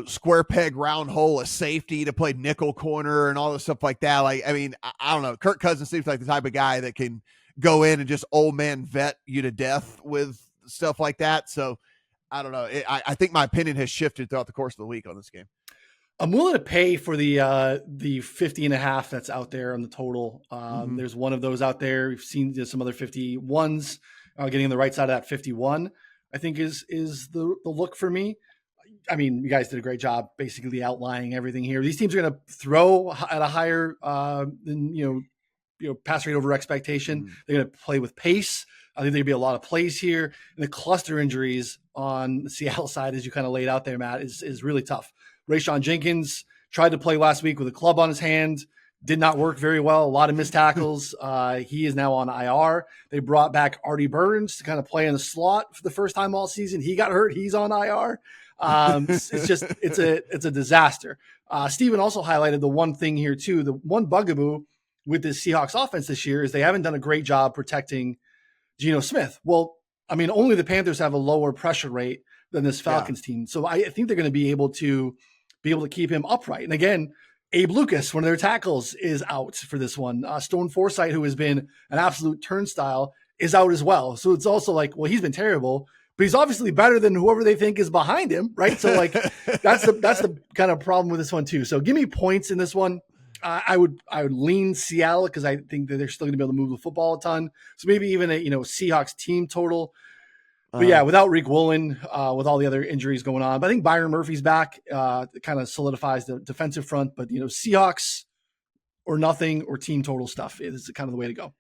square peg round hole a safety to play nickel corner and all this stuff like that. Like, I mean, I don't know. Kirk Cousins seems like the type of guy that can go in and just old man vet you to death with stuff like that. So I don't know. I think my opinion has shifted throughout the course of the week on this game. I'm willing to pay for the 50.5 that's out there on the total. There's one of those out there. We've seen some other 51s getting on the right side of that 51. I think is the look for me. I mean, you guys did a great job basically outlining everything here. These teams are going to throw at a higher than pass rate over expectation. They're going to play with pace. I think there'd be a lot of plays here. And the cluster injuries on the Seattle side, as you kind of laid out there, Matt, is really tough. Rayshon Jenkins tried to play last week with a club on his hand. Did not work very well. A lot of missed tackles. He is now on IR. They brought back Artie Burns to kind of play in the slot for the first time all season. He got hurt. He's on IR. It's a disaster. Steven also highlighted the one thing here too. The one bugaboo with this Seahawks offense this year is they haven't done a great job protecting Geno Smith. Well, I mean, only the Panthers have a lower pressure rate than this Falcons team. So I think they're going to be able to keep him upright. And again, Abe Lucas, one of their tackles, is out for this one. Stone Forsythe, who has been an absolute turnstile, is out as well. So it's also like, well, he's been terrible, but he's obviously better than whoever they think is behind him, right? So like that's the kind of problem with this one too. So give me points in this one. I would lean Seattle because I think that they're still going to be able to move the football a ton. So maybe even a Seahawks team total. But yeah, without Reek Woolen, with all the other injuries going on, but I think Byron Murphy's back. It kind of solidifies the defensive front. But Seahawks or nothing or team total stuff is kind of the way to go.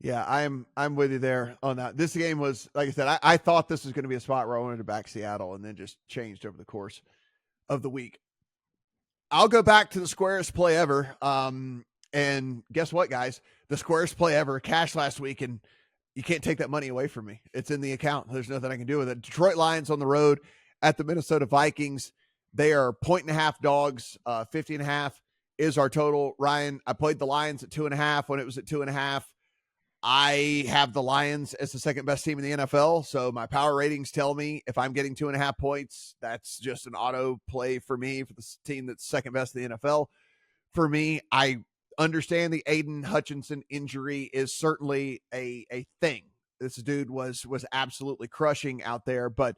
Yeah, I'm with you there on that. This game was, like I said, I thought this was going to be a spot where I wanted to back Seattle, and then just changed over the course of the week. I'll go back to the squarest play ever. And guess what, guys? The squarest play ever cashed last week, and you can't take that money away from me. It's in the account. There's nothing I can do with it. Detroit Lions on the road at the Minnesota Vikings. They are 1.5 dogs. 50.5 is our total. Ryan, I played the Lions at 2.5 when it was at 2.5. I have the Lions as the second best team in the NFL. So my power ratings tell me if I'm getting 2.5 points, that's just an auto play for me for the team that's second best in the NFL. For me, I understand the Aiden Hutchinson injury is certainly a thing. This dude was absolutely crushing out there, but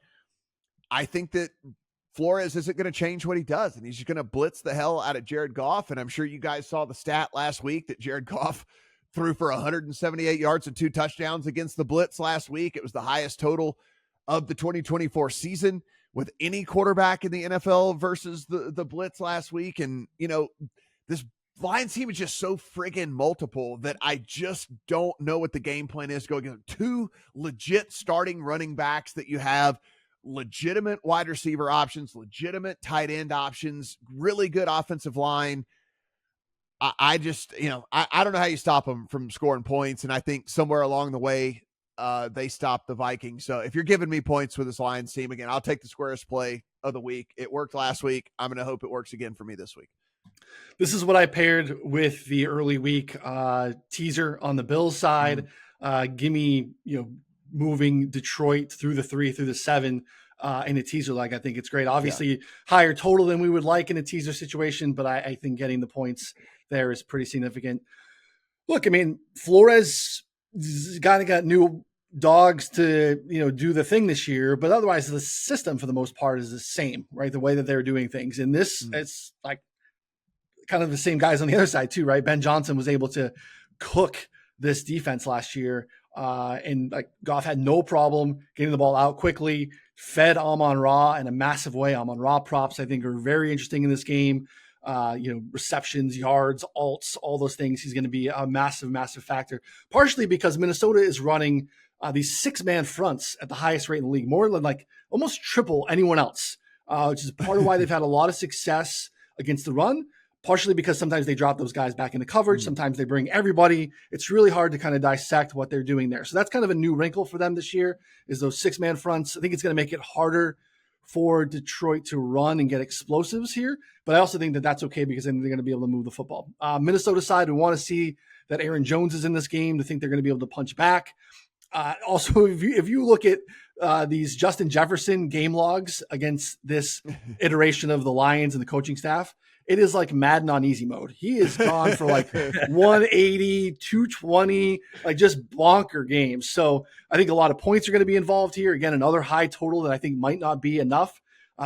I think that Flores isn't going to change what he does, and he's just going to blitz the hell out of Jared Goff. And I'm sure you guys saw the stat last week that Jared Goff threw for 178 yards and 2 touchdowns against the blitz last week. It was the highest total of the 2024 season with any quarterback in the NFL versus the blitz last week. And, this Lions team is just so friggin' multiple that I just don't know what the game plan is going against 2 legit starting running backs that you have, legitimate wide receiver options, legitimate tight end options, really good offensive line. I just, I don't know how you stop them from scoring points. And I think somewhere along the way, they stopped the Vikings. So if you're giving me points with this Lions team, again, I'll take the squarest play of the week. It worked last week. I'm going to hope it works again for me this week. This is what I paired with the early week teaser on the Bills side. Give me, moving Detroit through the 3, through the 7 in a teaser leg. I think it's great. Obviously, higher total than we would like in a teaser situation, but I think getting the points there is pretty significant. Look, I mean, Flores kind of got new dogs to, do the thing this year, but otherwise the system for the most part is the same, right? The way that they're doing things. And this, it's like kind of the same guys on the other side too, right? Ben Johnson was able to cook this defense last year. And like Goff had no problem getting the ball out quickly, fed Amon-Ra in a massive way. Amon-Ra props, I think, are very interesting in this game. Receptions, yards, alts, all those things. He's going to be a massive, massive factor, partially because Minnesota is running these 6-man fronts at the highest rate in the league, more than like almost triple anyone else, which is part of why they've had a lot of success against the run. Partially because sometimes they drop those guys back into coverage. Sometimes they bring everybody. It's really hard to kind of dissect what they're doing there. So that's kind of a new wrinkle for them this year is those 6-man fronts. I think it's going to make it harder for Detroit to run and get explosives here. But I also think that that's okay because then they're going to be able to move the football. Minnesota side, we want to see that Aaron Jones is in this game to think they're going to be able to punch back. Also, if you look at these Justin Jefferson game logs against this iteration of the Lions and the coaching staff, it is like Madden on easy mode. He is gone for like 180, 220, like just bonker games. So I think a lot of points are going to be involved here. Again, another high total that I think might not be enough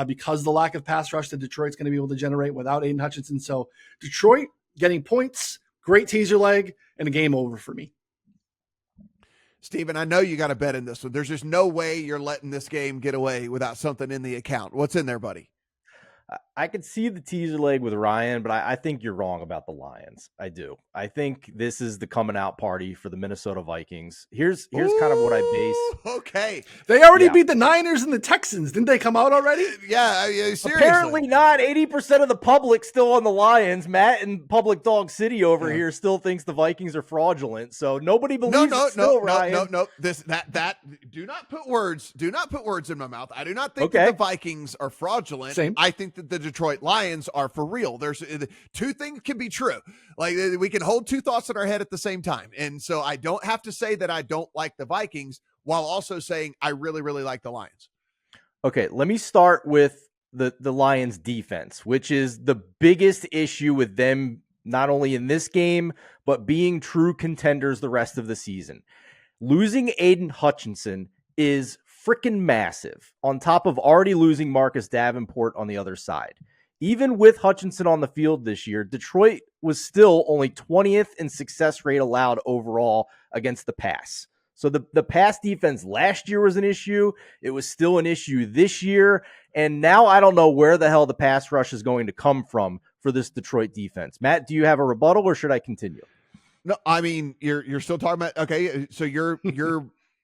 because of the lack of pass rush that Detroit's going to be able to generate without Aiden Hutchinson. So Detroit getting points, great teaser leg, and a game over for me. Steven, I know you got a bet in this one. There's just no way you're letting this game get away without something in the account. What's in there, buddy? I could see the teaser leg with Ryan, but I think you're wrong about the Lions. I do. I think this is the coming out party for the Minnesota Vikings. Here's kind of what I base. Okay. They already beat the Niners and the Texans. Didn't they come out already? Yeah, seriously. Apparently not. 80% of the public still on the Lions. Matt in Public Dog City over here still thinks the Vikings are fraudulent. So nobody believes Ryan. No. Do not put words in my mouth. I do not think that the Vikings are fraudulent. Same. I think that the Detroit Lions are for real. There's 2 things can be true. Like we can hold 2 thoughts in our head at the same time. And so I don't have to say that I don't like the Vikings while also saying I really, really like the Lions. Okay, let me start with the Lions defense, which is the biggest issue with them, not only in this game, but being true contenders the rest of the season. Losing Aiden Hutchinson is freaking massive on top of already losing Marcus Davenport on the other side. Even with Hutchinson on the field this year, Detroit was still only 20th in success rate allowed overall against the pass. So the pass defense last year was an issue. It was still an issue this year. And now I don't know where the hell the pass rush is going to come from for this Detroit defense. Matt, do you have a rebuttal or should I continue? No, I mean, you're still talking about, okay, so you're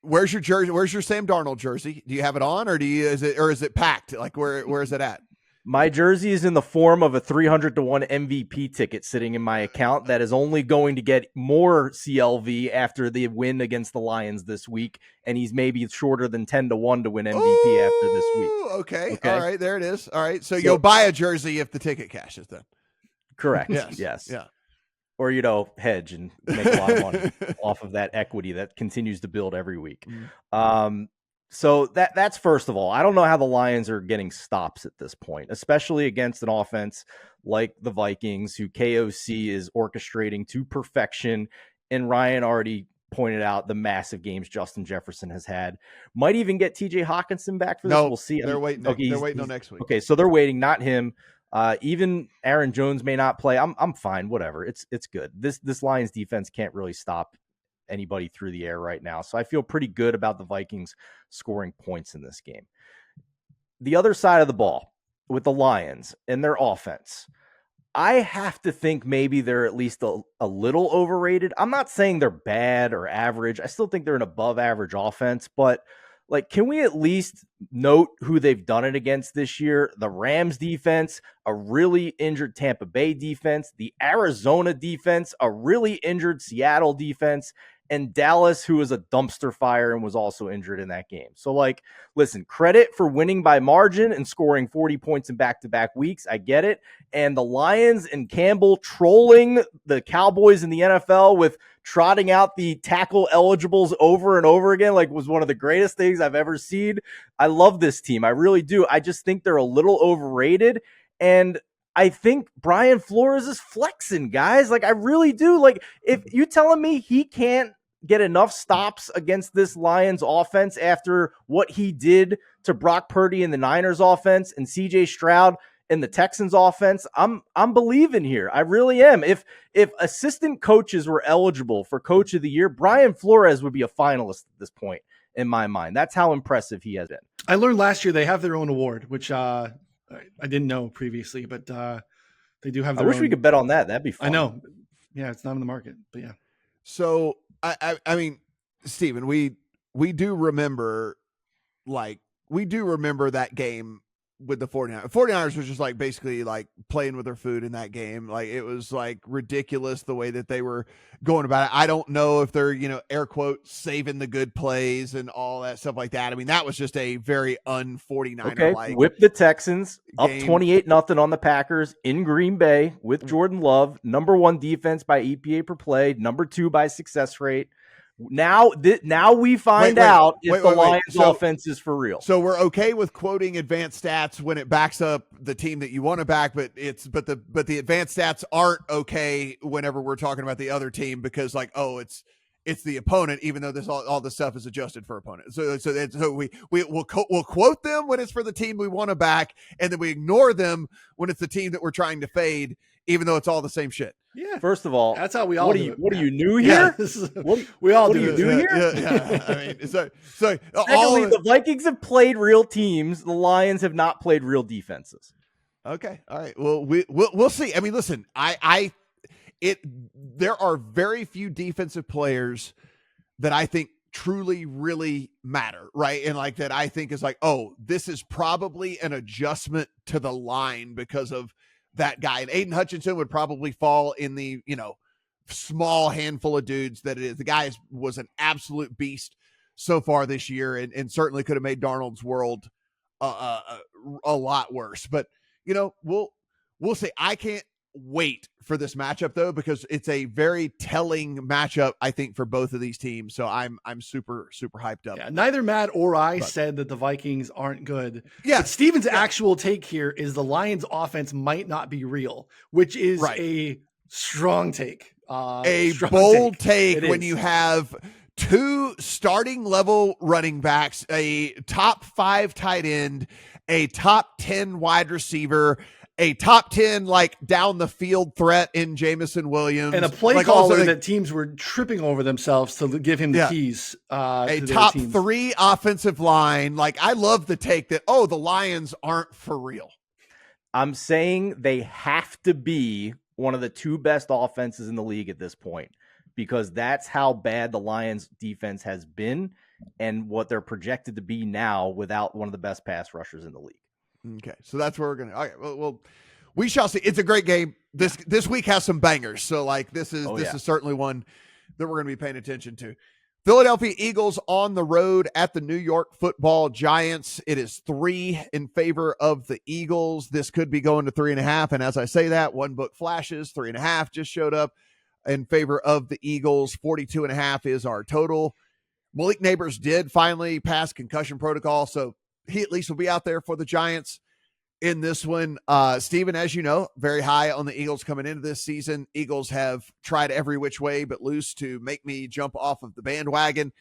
where's your jersey? Where's your Sam Darnold jersey? Do you have it on or is it packed? Like where is it at? My jersey is in the form of a 300-1 MVP ticket sitting in my account that is only going to get more CLV after the win against the Lions this week, and he's maybe shorter than 10-1 to win MVP after this week. Okay. All right, there it is. All right, so you'll buy a jersey if the ticket cashes then. Correct. Yes. Yeah. Or, hedge and make a lot of money off of that equity that continues to build every week. So that's first of all. I don't know how the Lions are getting stops at this point, especially against an offense like the Vikings, who KOC is orchestrating to perfection. And Ryan already pointed out the massive games Justin Jefferson has had. Might even get TJ Hawkinson back for this. No, we'll see. They're waiting. Okay, they're waiting till next week. Okay, so they're waiting, not him. Even Aaron Jones may not play. I'm fine. Whatever. It's good. This Lions defense can't really stop anybody through the air right now. So I feel pretty good about the Vikings scoring points in this game. The other side of the ball with the Lions and their offense, I have to think maybe they're at least a little overrated. I'm not saying they're bad or average. I still think they're an above average offense, but like, can we at least note who they've done it against this year? The Rams defense, a really injured Tampa Bay defense, the Arizona defense, a really injured Seattle defense, and Dallas, who was a dumpster fire and was also injured in that game. So, like, listen, credit for winning by margin and scoring 40 points in back-to-back weeks. I get it. And the Lions and Campbell trolling the Cowboys in the NFL with trotting out the tackle eligibles over and over again, like, was one of the greatest things I've ever seen. I love this team. I really do. I just think they're a little overrated. And I think Brian Flores is flexing, guys. Like, I really do. Like, if you telling me he can't get enough stops against this Lions offense after what he did to Brock Purdy in the Niners offense and CJ Stroud in the Texans offense, I'm believing here. I really am. If assistant coaches were eligible for Coach of the Year, Brian Flores would be a finalist at this point in my mind. That's how impressive he has been. I learned last year they have their own award, which I didn't know previously, but they do have their own. I wish we could bet on that. That'd be fun. I know. Yeah, it's not in the market, but yeah. So I mean, Steven, we do remember that game with the 49ers. 49ers was just like basically like playing with their food in that game. Like, it was like ridiculous the way that they were going about it. I don't know if they're, air quotes, saving the good plays and all that stuff like that. I mean, that was just a very un-49er like. Whip the Texans game. Up 28-0 on the Packers in Green Bay with Jordan Love, number 1 defense by EPA per play, number 2 by success rate. Now we find out if the Lions offense is for real. So we're okay with quoting advanced stats when it backs up the team that you want to back, but the advanced stats aren't okay whenever we're talking about the other team because it's the opponent, even though all this stuff is adjusted for opponent. So we'll quote them when it's for the team we want to back, and then we ignore them when it's the team that we're trying to fade, even though it's all the same shit. Yeah. First of all, that's how we all do it. What are you new here? Yeah, we all do here? Yeah. I mean, so secondly, the Vikings have played real teams. The Lions have not played real defenses. Okay. All right. Well, we'll see. I mean, listen, there are very few defensive players that I think truly really matter, right? And like that I think is like, oh, this is probably an adjustment to the line because of that guy. And Aiden Hutchinson would probably fall in the, small handful of dudes that it is. The guy was an absolute beast so far this year and certainly could have made Darnold's world a lot worse. But, we'll see. I can't wait for this matchup though, because it's a very telling matchup, I think, for both of these teams. So I'm super, super hyped up. Yeah, neither Matt or I said that the Vikings aren't good. Yeah. But Steven's actual take here is the Lions offense might not be real, which is a strong take. A bold take when you have 2 starting level running backs, a top 5 tight end, a top 10 wide receiver, a top 10 like down the field threat in Jamison Williams, and a play caller that teams were tripping over themselves to give him the keys. A top 3 offensive line. Like, I love the take that, the Lions aren't for real. I'm saying they have to be one of the 2 best offenses in the league at this point, because that's how bad the Lions defense has been and what they're projected to be now without one of the best pass rushers in the league. Okay, so that's where we're going to. Okay, well, we shall see. It's a great game. This week has some bangers. So like this is certainly one that we're going to be paying attention to. Philadelphia Eagles on the road at the New York Football Giants. It is 3 in favor of the Eagles. This could be going to 3.5. And as I say that, one book flashes 3.5 just showed up in favor of the Eagles. 42.5 is our total. Malik Neighbors did finally pass concussion protocol, so he at least will be out there for the Giants. in this one. Steven, as you know, very high on the Eagles coming into this season. Eagles have tried every which way but loose to make me jump off of the bandwagon.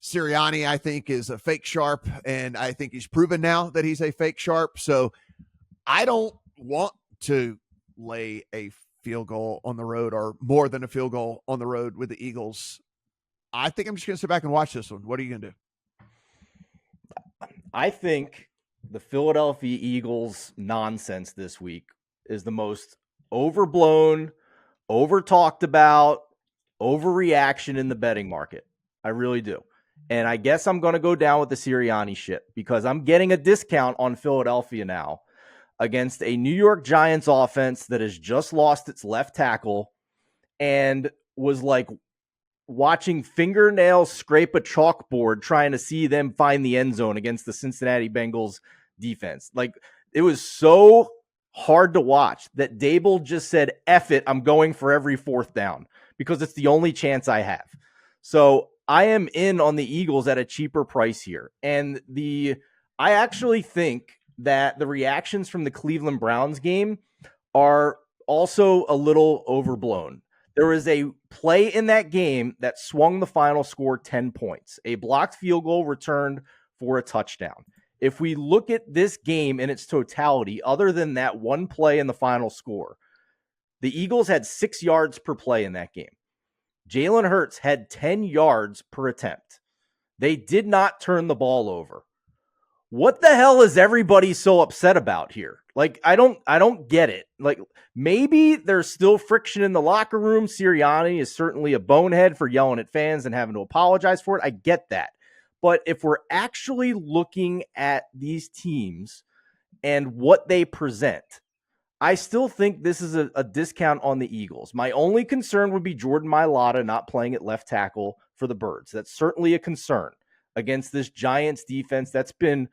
Sirianni, I think, is a fake sharp, and I think he's proven now that he's a fake sharp. So I don't want to lay a field goal on the road or more than a field goal on the road with the Eagles. I think I'm just going to sit back and watch this one. What are you going to do? I think the Philadelphia Eagles nonsense this week is the most overblown, over-talked about, overreaction in the betting market. I really do. And I guess I'm going to go down with the Sirianni shit because I'm getting a discount on Philadelphia now against a New York Giants offense that has just lost its left tackle and was like watching fingernails scrape a chalkboard trying to see them find the end zone against the Cincinnati Bengals defense. Like, it was so hard to watch that Dable just said, F it, I'm going for every fourth down because it's the only chance I have. So I am in on the Eagles at a cheaper price here. And I actually think that the reactions from the Cleveland Browns game are also a little overblown. There was a play in that game that swung the final score 10 points, a blocked field goal returned for a touchdown. If we look at this game in its totality, other than that one play in the final score, the Eagles had 6 yards per play in that game. Jalen Hurts had 10 yards per attempt. They did not turn the ball over. What the hell is everybody so upset about here? Like, I don't get it. Like, maybe there's still friction in the locker room. Sirianni is certainly a bonehead for yelling at fans and having to apologize for it. I get that. But if we're actually looking at these teams and what they present, I still think this is a discount on the Eagles. My only concern would be Jordan Mailata not playing at left tackle for the Birds. That's certainly a concern against this Giants defense that's been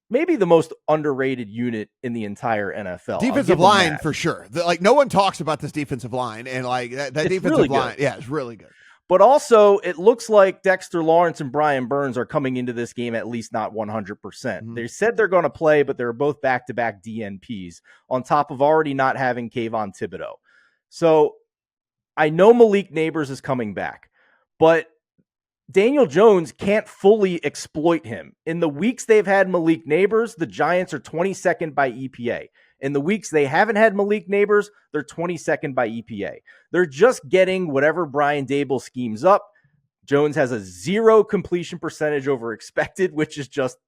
maybe the most underrated unit in the entire NFL. Defensive line for sure. No one talks about this defensive line, and like that defensive really line, good. Yeah, it's really good. But also, it looks like Dexter Lawrence and Brian Burns are coming into this game at least not 100%. Mm-hmm. They said they're going to play, but they're both back-to-back DNPs on top of already not having Kayvon Thibodeau. So I know Malik Neighbors is coming back, but Daniel Jones can't fully exploit him. In the weeks they've had Malik Neighbors, the Giants are 22nd by EPA. In the weeks they haven't had Malik Neighbors, they're 22nd by EPA. They're just getting whatever Brian Dable schemes up. Jones has a 0 completion percentage over expected, which is just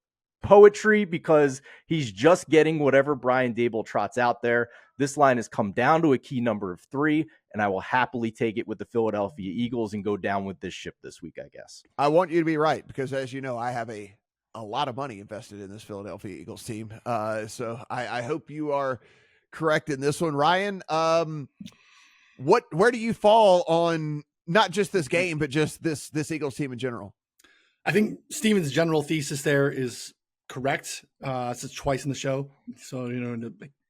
poetry because he's just getting whatever Brian Dable trots out there. This line has come down to a key number of 3, and I will happily take it with the Philadelphia Eagles and go down with this ship this week, I guess. I want you to be right because, as you know, I have a lot of money invested in this Philadelphia Eagles team. So I hope you are correct in this one. Ryan, where do you fall on not just this game, but just this Eagles team in general? I think Steven's general thesis there is correct. It's twice in the show. So,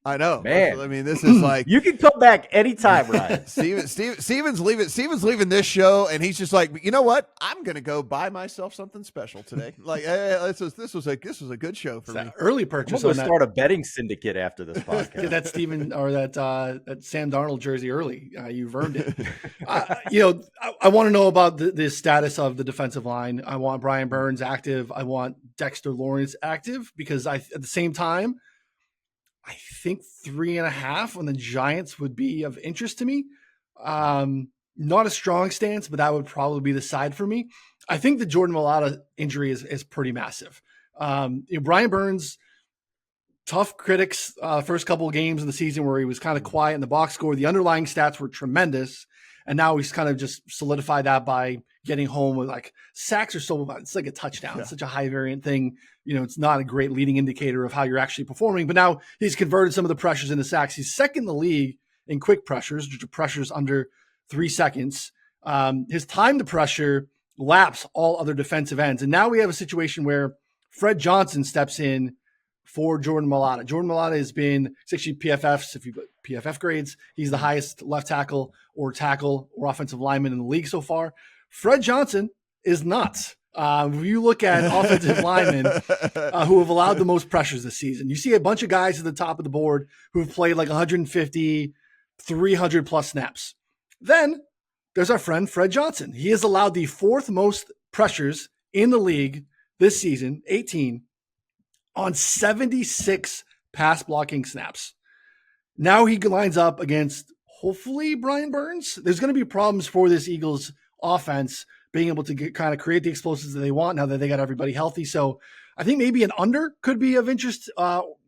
I know, man. I mean, this is like you can come back anytime, Ryan. Steven's leaving this show, and he's just like, you know what? I'm gonna go buy myself something special today. Like, this was a good show for me. Early purchase. I'm gonna start a betting syndicate after this podcast. Get that Steven or that Sam Darnold jersey early. You've earned it. I want to know about the status of the defensive line. I want Brian Burns active. I want Dexter Lawrence active because at the same time, I think 3.5 on the Giants would be of interest to me. Not a strong stance, but that would probably be the side for me. I think the Jordan Mailata injury is pretty massive. Brian Burns, tough critics first couple of games in the season where he was kind of quiet in the box score. The underlying stats were tremendous. And now he's kind of just solidified that by getting home with like sacks are so, it's like a touchdown. Yeah. It's such a high variant thing. It's not a great leading indicator of how you're actually performing, but now he's converted some of the pressures into sacks. He's second in the league in quick pressures, which are pressures under 3 seconds. His time to pressure laps all other defensive ends. And now we have a situation where Fred Johnson steps in for Jordan Mailata. Jordan Mailata has been 60 PFFs, if you put PFF grades. He's the highest left tackle or offensive lineman in the league so far. Fred Johnson is not. If you look at offensive linemen who have allowed the most pressures this season, you see a bunch of guys at the top of the board who have played like 150, 300 plus snaps. Then there's our friend Fred Johnson. He has allowed the fourth most pressures in the league this season, 18, on 76 pass blocking snaps. Now he lines up against, hopefully, Brian Burns. There's going to be problems for this Eagles offense being able to kind of create the explosives that they want now that they got everybody healthy. So I think maybe an under could be of interest.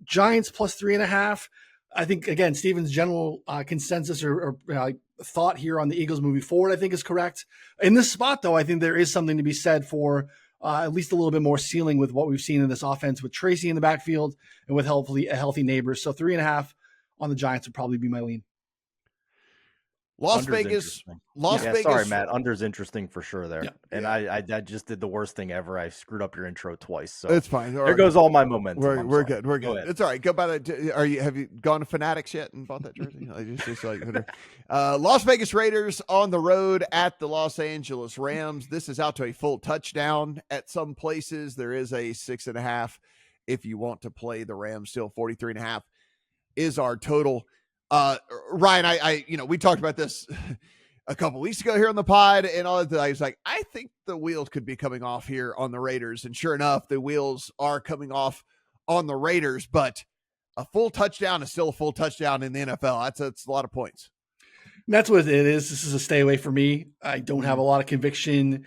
Giants plus 3.5. I think, again, Steven's general consensus or thought here on the Eagles moving forward, I think, is correct. In this spot, though, I think there is something to be said for at least a little bit more ceiling with what we've seen in this offense with Tracy in the backfield and with hopefully a healthy Neighbors. So 3.5 on the Giants would probably be my lean. Las Vegas. Sorry, Matt. Under's interesting for sure there. Yeah. And I just did the worst thing ever. I screwed up your intro twice. So it's fine. There goes all my momentum. We're good. We're good. It's all right. Go buy that. Have you gone to Fanatics yet and bought that jersey? just like Las Vegas Raiders on the road at the Los Angeles Rams. This is out to a full touchdown at some places. There is a 6.5 if you want to play the Rams. Still 43.5 is our total. Ryan, we talked about this a couple weeks ago here on the pod and all that. I was like, I think the wheels could be coming off here on the Raiders. And sure enough, the wheels are coming off on the Raiders, but a full touchdown is still a full touchdown in the NFL. That's a lot of points. And that's what it is. This is a stay away for me. I don't have a lot of conviction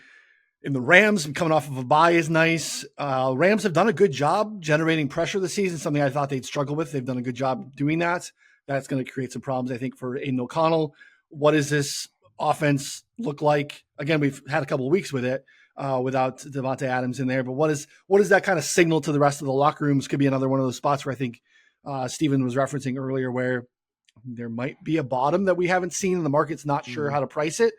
in the Rams. Coming off of a bye is nice. Rams have done a good job generating pressure this season, something I thought they'd struggle with. They've done a good job doing that. That's going to create some problems, I think, for Aiden O'Connell. What does this offense look like? Again, we've had a couple of weeks with it without Devontae Adams in there. But what is that kind of signal to the rest of the locker rooms? Could be another one of those spots where I think Steven was referencing earlier where there might be a bottom that we haven't seen and the market's not sure how to price it.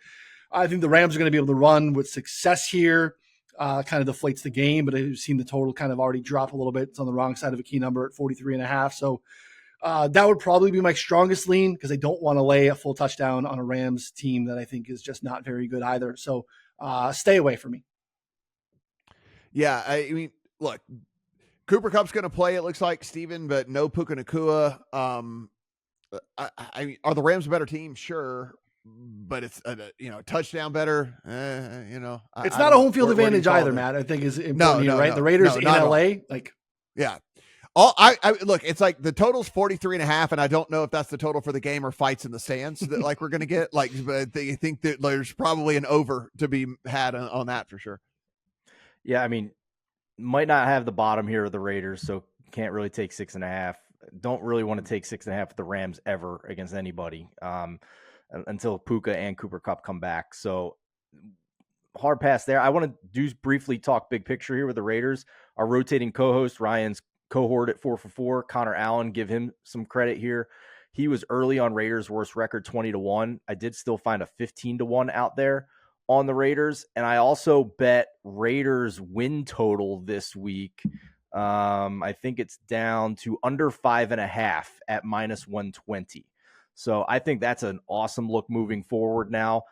I think the Rams are going to be able to run with success here. Kind of deflates the game, but I've seen the total kind of already drop a little bit. It's on the wrong side of a key number at 43.5. So that would probably be my strongest lean because I don't want to lay a full touchdown on a Rams team that I think is just not very good either. So stay away from me. Yeah, I mean, look, Cooper Kupp's going to play, it looks like, Steven, but no Puka Nacua. I mean, are the Rams a better team? Sure. But it's a touchdown better. It's not a home field advantage either, Matt. I think is important here, right? No, the Raiders in LA, yeah. I look, it's like the total's 43.5, and I don't know if that's the total for the game or fights in the stands that like we're going to get. Like, but they think that there's probably an over to be had on that for sure. Yeah, I mean, might not have the bottom here of the Raiders, so can't really take 6.5. Don't really want to take 6.5 with the Rams ever against anybody until Puka and Cooper Kupp come back. So hard pass there. I want to briefly talk big picture here with the Raiders. Our rotating co-host, Ryan's cohort at 4 for 4, Connor Allen, give him some credit here. He was early on Raiders' worst record, 20-1. I did still find a 15-1 out there on the Raiders. And I also bet Raiders win total this week. I think it's down to under 5.5 at -120. So I think that's an awesome look moving forward now.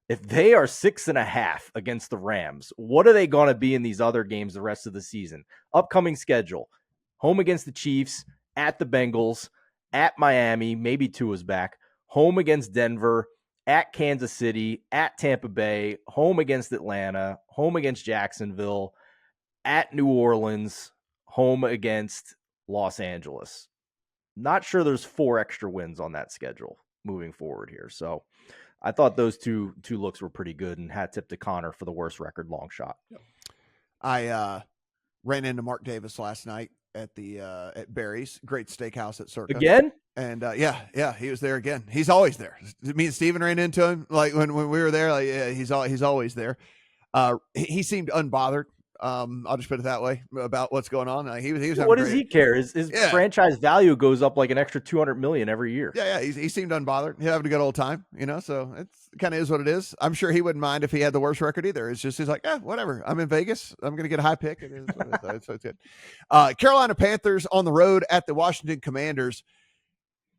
If they are 6.5 against the Rams, what are they going to be in these other games the rest of the season? Upcoming schedule: home against the Chiefs, at the Bengals, at Miami, maybe Tua's back, home against Denver, at Kansas City, at Tampa Bay, home against Atlanta, home against Jacksonville, at New Orleans, home against Los Angeles. Not sure there's 4 extra wins on that schedule moving forward here. So I thought those two looks were pretty good, and hat tip to Connor for the worst record long shot. I ran into Mark Davis last night at Barry's, great steakhouse at Circa. Again? And yeah, he was there again. He's always there. Me and Steven ran into him like when we were there. Like, yeah, he's always there. He seemed unbothered. I'll just put it that way about what's going on. He was. What does he care? His franchise value goes up like an extra $200 million every year. Yeah. He seemed unbothered. He's having a good old time, So it's kind of is what it is. I'm sure he wouldn't mind if he had the worst record either. It's just he's like, whatever. I'm in Vegas. I'm going to get a high pick. It is what it is. So it's good. Carolina Panthers on the road at the Washington Commanders.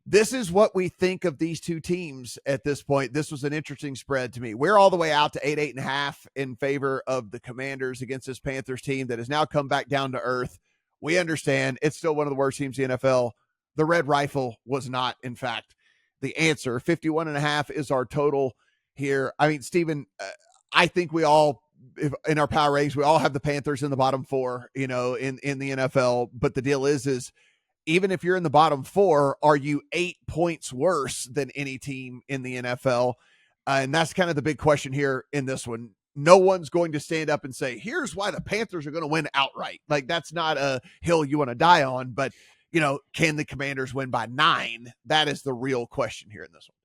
this is what we think of these two teams at this point. This was an interesting spread to me. We're all the way out to 8.5 in favor of the Commanders against this Panthers team that has now come back down to earth. We understand it's still one of the worst teams in the NFL. The Red Rifle was not, in fact, the answer. 51.5 is our total here. I mean, Steven, I think we all, in our power ratings, we all have the Panthers in the bottom 4, in the NFL. But the deal is even if you're in the bottom 4, are you 8 points worse than any team in the NFL? And that's kind of the big question here in this one. No one's going to stand up and say, here's why the Panthers are going to win outright. Like, that's not a hill you want to die on. But, can the Commanders win by 9? That is the real question here in this one.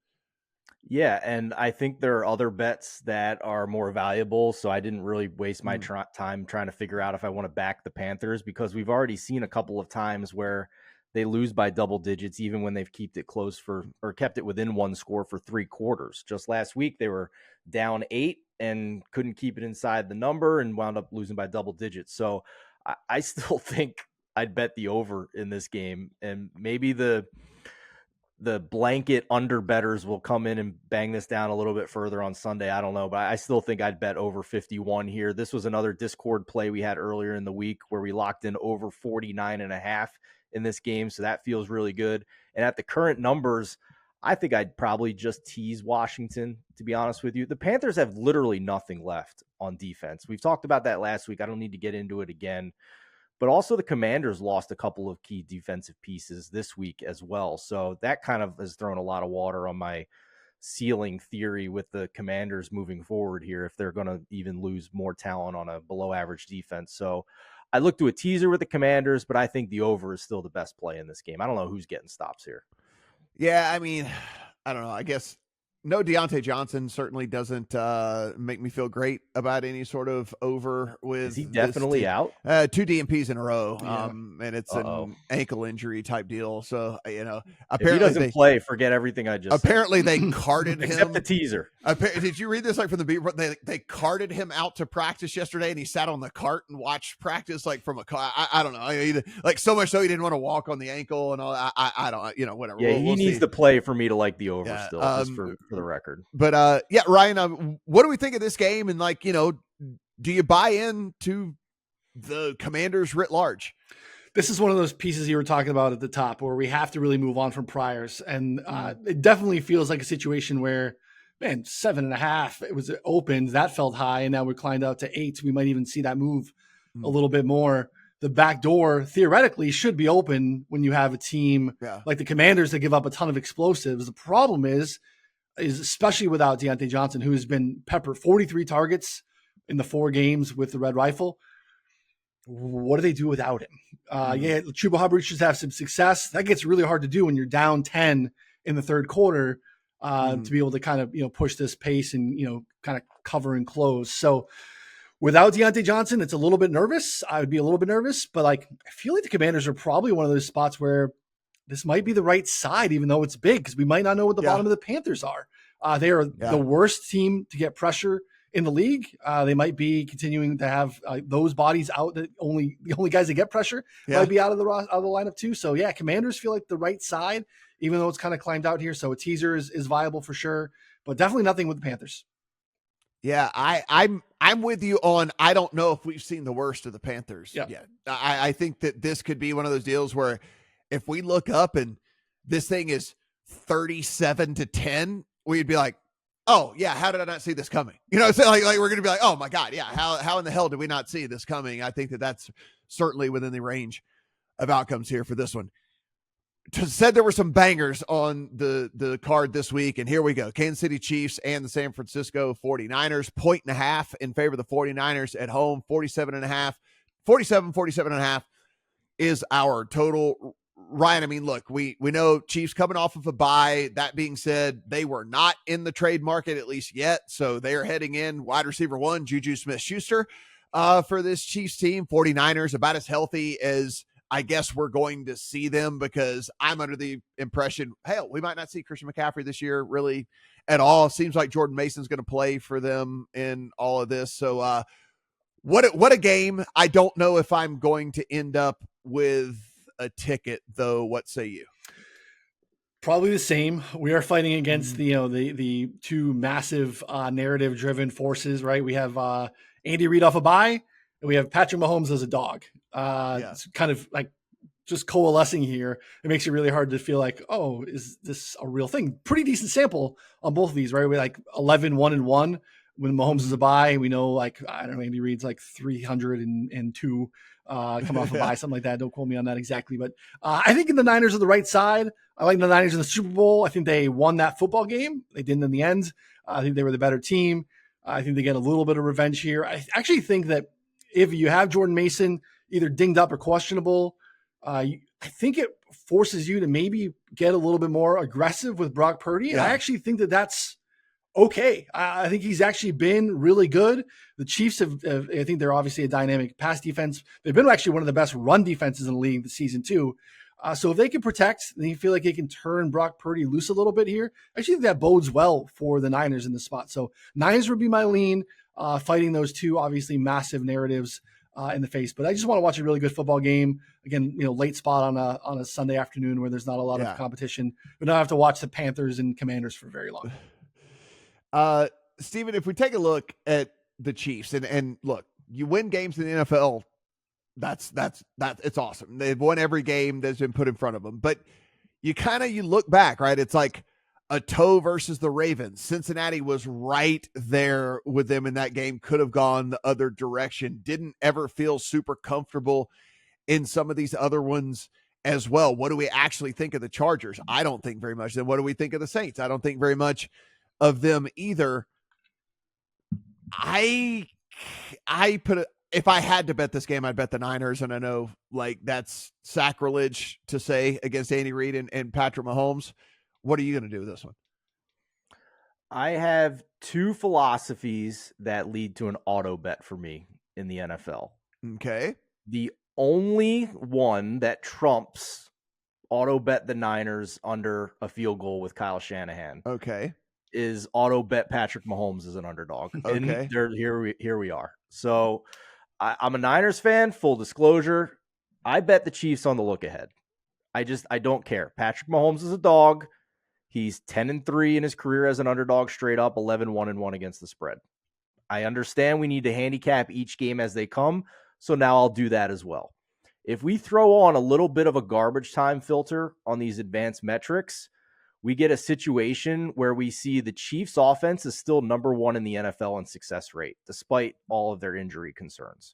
Yeah, and I think there are other bets that are more valuable, so I didn't really waste my time trying to figure out if I want to back the Panthers, because we've already seen a couple of times where they lose by double digits, even when they've kept it close or kept it within one score for 3 quarters. Just last week, they were down 8 and couldn't keep it inside the number and wound up losing by double digits. So I still think I'd bet the over in this game, and maybe the blanket under bettors will come in and bang this down a little bit further on Sunday. I don't know, but I still think I'd bet over 51 here. This was another Discord play we had earlier in the week where we locked in over 49.5 in this game. So that feels really good. And at the current numbers, I think I'd probably just tease Washington, to be honest with you. The Panthers have literally nothing left on defense. We've talked about that last week. I don't need to get into it again. But also the Commanders lost a couple of key defensive pieces this week as well. So that kind of has thrown a lot of water on my ceiling theory with the Commanders moving forward here, if they're going to even lose more talent on a below average defense. So I look to a teaser with the Commanders, but I think the over is still the best play in this game. I don't know who's getting stops here. Yeah, I mean, I don't know. I guess no Deontay Johnson certainly doesn't make me feel great about any sort of over with. Is he definitely out? 2 DMPs in a row, and it's an ankle injury type deal. So, apparently if he doesn't play, forget everything I just apparently said. They carted him. Except the teaser. Did you read this from the beat? They carted him out to practice yesterday, and he sat on the cart and watched practice from a car. I don't know. So much so he didn't want to walk on the ankle and all. I don't. Whatever. Yeah, he needs to play for me to like the over still, just for the record. But Ryan, what do we think of this game? And do you buy into the Commanders writ large? This is one of those pieces you were talking about at the top where we have to really move on from priors. And it definitely feels like a situation where, 7.5, it was opened, that felt high. And now we're climbed out to 8. We might even see that move a little bit more. The back door theoretically should be open when you have a team like the Commanders that give up a ton of explosives. The problem is especially without Deontay Johnson, who has been peppered 43 targets in the 4 games with the Red Rifle. What do they do without him? Chuba Hubbard should have some success. That gets really hard to do when you're down 10 in the third quarter to be able to kind of, push this pace and, kind of cover and close. So without Deontay Johnson, it's a little bit nervous. I would be a little bit nervous, but I feel like the Commanders are probably one of those spots where this might be the right side, even though it's big, because we might not know what the bottom of the Panthers are. They are the worst team to get pressure in the league. They might be continuing to have those bodies out. That the only guys that get pressure might be out of the lineup too. So Commanders feel like the right side, even though it's kind of climbed out here. So a teaser is viable for sure, but definitely nothing with the Panthers. Yeah, I'm with you on. I don't know if we've seen the worst of the Panthers yet. I think that this could be one of those deals where if we look up and this thing is 37-10, we'd be like, oh yeah, how did I not see this coming? So like we're gonna be like, oh my god, yeah, how in the hell did we not see this coming? I think that's certainly within the range of outcomes here for this one. Said there were some bangers on the card this week, and here we go. Kansas City Chiefs and the San Francisco 49ers, 1.5 in favor of the 49ers at home, 47.5 is our total. Ryan, I mean, look, we know Chiefs coming off of a bye. That being said, they were not in the trade market at least yet, so they are heading in wide receiver 1, Juju Smith-Schuster, for this Chiefs team. 49ers about as healthy as I guess we're going to see them, because I'm under the impression, hell, we might not see Christian McCaffrey this year really at all. Seems like Jordan Mason's going to play for them in all of this. So what a game. I don't know if I'm going to end up with a ticket, though. What say you? Probably the same. We are fighting against the two massive narrative driven forces, right? We have Andy Reid off a bye, and we have Patrick Mahomes as a dog. It's kind of like just coalescing here. It makes it really hard to feel like, oh, is this a real thing? Pretty decent sample on both of these, right? We're like 11-1-1 when Mahomes is a bye. We know, like, I don't know, Andy Reid's like 302 coming off a bye, something like that. Don't quote me on that exactly. But I think the Niners are the right side. I like the Niners in the Super Bowl. I think they won that football game. They didn't in the end. I think they were the better team. I think they get a little bit of revenge here. I actually think that if you have Jordan Mason either dinged up or questionable, I think it forces you to maybe get a little bit more aggressive with Brock Purdy. And I actually think that that's okay. I think he's actually been really good. The Chiefs have, I think they're obviously a dynamic pass defense. They've been actually one of the best run defenses in the league this season too. So if they can protect, then you feel like they can turn Brock Purdy loose a little bit here. I actually think that bodes well for the Niners in this spot. So Niners would be my lean, fighting those two obviously massive narratives in the face. But I just want to watch a really good football game. Again, late spot on a Sunday afternoon where there's not a lot of competition. We don't have to watch the Panthers and Commanders for very long. Steven, if we take a look at the Chiefs and look, you win games in the NFL. That's it's awesome. They've won every game that's been put in front of them. But you look back, right? It's like a toe versus the Ravens. Cincinnati was right there with them in that game. Could have gone the other direction. Didn't ever feel super comfortable in some of these other ones as well. What do we actually think of the Chargers? I don't think very much. Then what do we think of the Saints? I don't think very much of them either. If I had to bet this game, I'd bet the Niners, and I know like that's sacrilege to say against Andy Reid and Patrick Mahomes. What are you going to do with this one? I have two philosophies that lead to an auto bet for me in the NFL. Okay. The only one that trumps auto bet the Niners under a field goal with Kyle Shanahan. Okay. Is auto bet Patrick Mahomes as an underdog. Okay. And here we are. So I'm a Niners fan, full disclosure. I bet the Chiefs on the look ahead. I don't care. Patrick Mahomes is a dog. He's 10-3 in his career as an underdog, straight up 11-1-1 against the spread. I understand we need to handicap each game as they come, so now I'll do that as well. If we throw on a little bit of a garbage time filter on these advanced metrics, we get a situation where we see the Chiefs offense is still number one in the NFL in success rate, despite all of their injury concerns.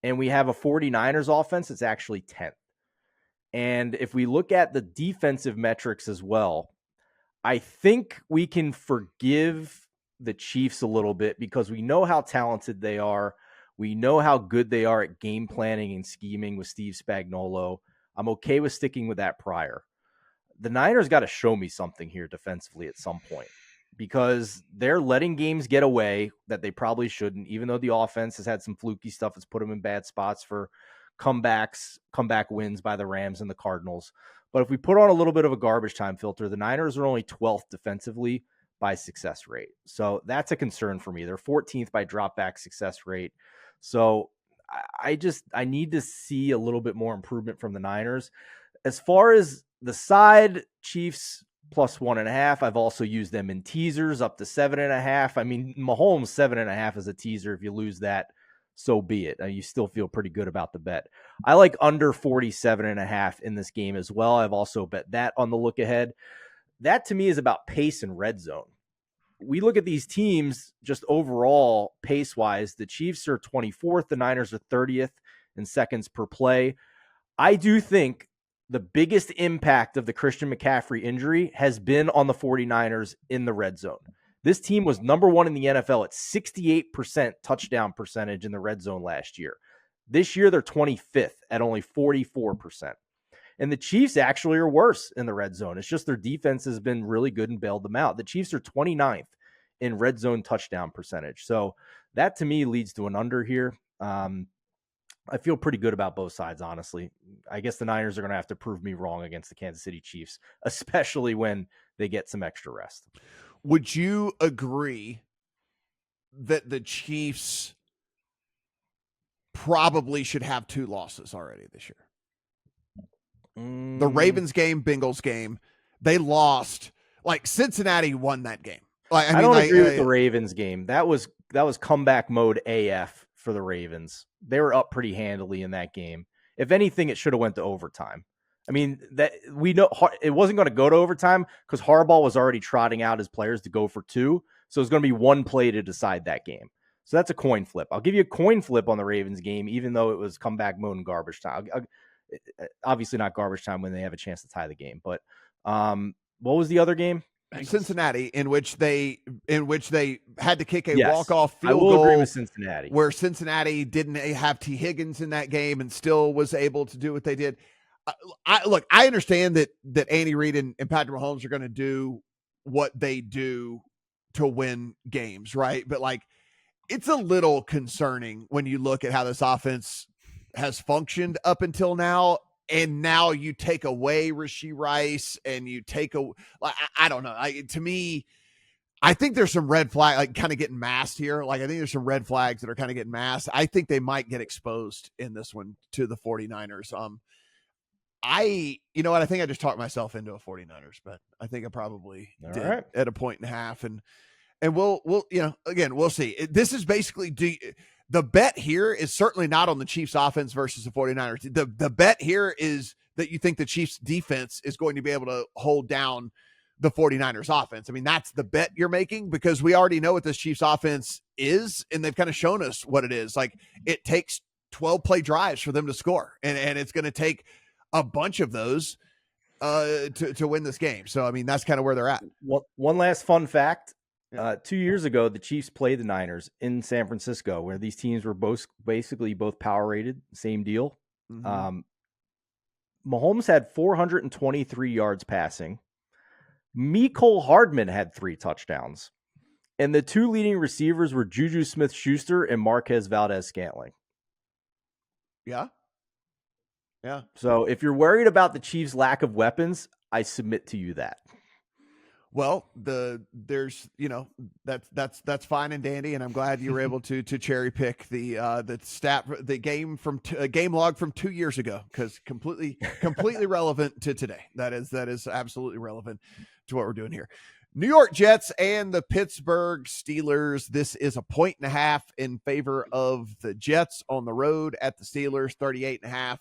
And we have a 49ers offense that's actually 10th. And if we look at the defensive metrics as well, I think we can forgive the Chiefs a little bit because we know how talented they are. We know how good they are at game planning and scheming with Steve Spagnuolo. I'm okay with sticking with that prior. The Niners got to show me something here defensively at some point because they're letting games get away that they probably shouldn't, even though the offense has had some fluky stuff that's put them in bad spots for comeback wins by the Rams and the Cardinals. But if we put on a little bit of a garbage time filter, the Niners are only 12th defensively by success rate. So that's a concern for me. They're 14th by drop back success rate. So I need to see a little bit more improvement from the Niners. As far as the side, Chiefs plus 1.5. I've also used them in teasers up to 7.5. I mean, Mahomes 7.5 is a teaser. If you lose that, so be it. You still feel pretty good about the bet. I like under 47.5 in this game as well. I've also bet that on the look ahead. That to me is about pace and red zone. We look at these teams just overall pace wise. The Chiefs are 24th. The Niners are 30th in seconds per play. I do think the biggest impact of the Christian McCaffrey injury has been on the 49ers in the red zone. This team was number one in the NFL at 68% touchdown percentage in the red zone last year. This year, they're 25th at only 44%. And the Chiefs actually are worse in the red zone. It's just their defense has been really good and bailed them out. The Chiefs are 29th in red zone touchdown percentage. So that to me leads to an under here. I feel pretty good about both sides, honestly. I guess the Niners are going to have to prove me wrong against the Kansas City Chiefs, especially when they get some extra rest. Would you agree that the Chiefs probably should have 2 losses already this year? The Ravens game, Bengals game. they lost. Like Cincinnati won that game. Like, I don't agree with the Ravens game. That was comeback mode AF for the Ravens. They were up pretty handily in that game. If anything, it should have went to overtime. I mean, that we know it wasn't going to go to overtime because Harbaugh was already trotting out his players to go for 2. So it's going to be one play to decide that game. So that's a coin flip. I'll give you a coin flip on the Ravens game, even though it was comeback mode and garbage time. Obviously not garbage time when they have a chance to tie the game. But what was the other game? Cincinnati, in which they had to kick a walk-off field goal. I will agree with Cincinnati, where Cincinnati didn't have T. Higgins in that game and still was able to do what they did. I understand that Andy Reid and Patrick Mahomes are going to do what they do to win games, right? But like, it's a little concerning when you look at how this offense has functioned up until now. And now you take away Rashee Rice and you take I don't know. To me, I think there's some red flag, like kind of getting masked here. Like, I think there's some red flags that are kind of getting masked. I think they might get exposed in this one to the 49ers. You know what? I think I just talked myself into a 49ers, but I think I probably did at a 1.5. And we'll, again, we'll see. This is basically the bet here is certainly not on the Chiefs offense versus the 49ers. The bet here is that you think the Chiefs defense is going to be able to hold down the 49ers offense. I mean, that's the bet you're making because we already know what this Chiefs offense is, and they've kind of shown us what it is. Like, it takes 12 play drives for them to score, and it's going to take a bunch of those to win this game. So, I mean, that's kind of where they're at. One last fun fact. 2 years ago, the Chiefs played the Niners in San Francisco, where these teams were both power rated, same deal. Mm-hmm. Mahomes had 423 yards passing. Mecole Hardman had 3 touchdowns. And the 2 leading receivers were Juju Smith-Schuster and Marquez Valdez-Scantling. Yeah. Yeah. So if you're worried about the Chiefs' lack of weapons, I submit to you that. Well, there's that's fine and dandy, and I'm glad you were able to cherry pick the game log from 2 years ago, because completely relevant to today. That is absolutely relevant to what we're doing here. New York Jets and the Pittsburgh Steelers. This is a 1.5 in favor of the Jets on the road at the Steelers. 38.5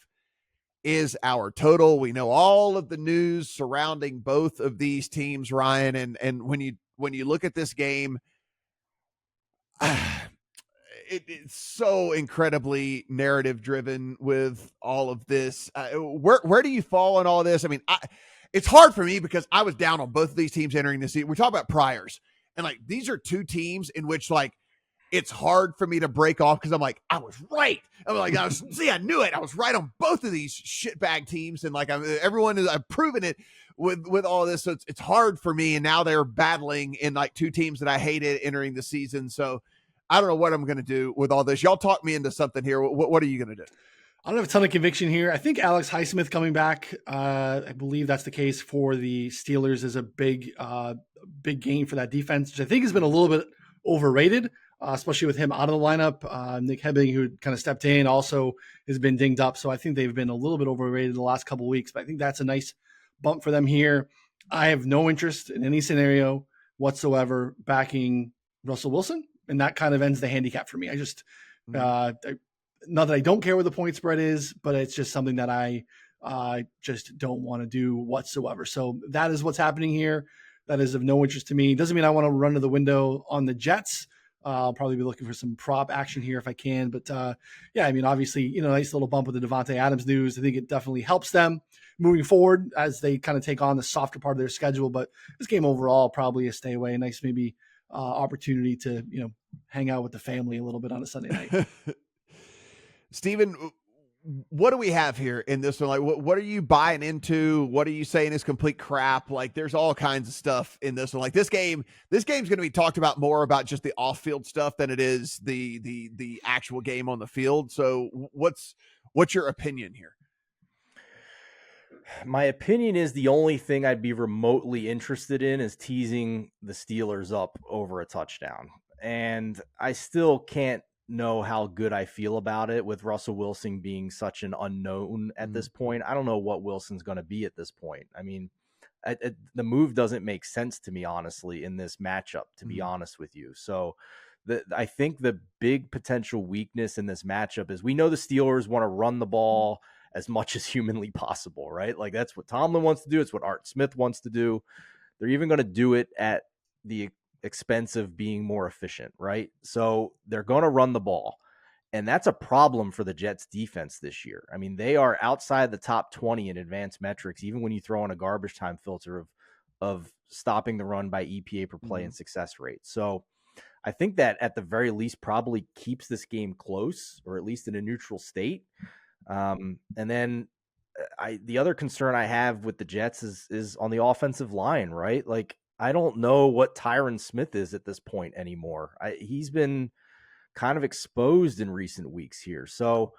is our total. We know all of the news surrounding both of these teams, Ryan, and when you look at this game, it's so incredibly narrative driven with all of this. Where do you fall on all of this? I mean, it's hard for me because I was down on both of these teams entering this season. We talk about priors, and like, these are 2 teams in which, like, it's hard for me to break off because I'm like, I was right. I'm like, I knew it. I was right on both of these shitbag teams. And like, I've proven it with all this. So it's hard for me. And now they're battling in like 2 teams that I hated entering the season. So I don't know what I'm going to do with all this. Y'all talk me into something here. What are you going to do? I don't have a ton of conviction here. I think Alex Highsmith coming back, I believe that's the case for the Steelers, is a big gain for that defense, which I think has been a little bit overrated. Especially with him out of the lineup. Nick Hebbing, who kind of stepped in, also has been dinged up. So I think they've been a little bit overrated the last couple of weeks, but I think that's a nice bump for them here. I have no interest in any scenario whatsoever backing Russell Wilson, and that kind of ends the handicap for me. I just, not that I don't care what the point spread is, but it's just something that I just don't want to do whatsoever. So that is what's happening here. That is of no interest to me. Doesn't mean I want to run to the window on the Jets. I'll probably be looking for some prop action here if I can. But yeah, I mean, obviously, nice little bump with the Devontae Adams news. I think it definitely helps them moving forward as they kind of take on the softer part of their schedule. But this game overall, probably a stay away. Nice maybe opportunity to, hang out with the family a little bit on a Sunday night. Steven, what do we have here in this one? Like, what are you buying into? What are you saying is complete crap? Like, there's all kinds of stuff in this one. Like, this game's going to be talked about more about just the off-field stuff than it is the actual game on the field. So what's your opinion here? My opinion is the only thing I'd be remotely interested in is teasing the Steelers up over a touchdown. And I still can't know how good I feel about it with Russell Wilson being such an unknown at this point. I don't know what Wilson's going to be at this point. I mean, the move doesn't make sense to me, honestly, in this matchup, to be honest with you. So I think the big potential weakness in this matchup is we know the Steelers want to run the ball as much as humanly possible, right? Like that's what Tomlin wants to do. It's what Art Smith wants to do. They're even going to do it at the expense of being more efficient, right? So they're going to run the ball. And that's a problem for the Jets defense this year. I mean, they are outside the top 20 in advanced metrics, even when you throw in a garbage time filter of stopping the run by EPA per play and success rate. So I think that at the very least probably keeps this game close, or at least in a neutral state. And then the other concern I have with the Jets is on the offensive line, right? Like, I don't know what Tyron Smith is at this point anymore. He's been kind of exposed in recent weeks here. So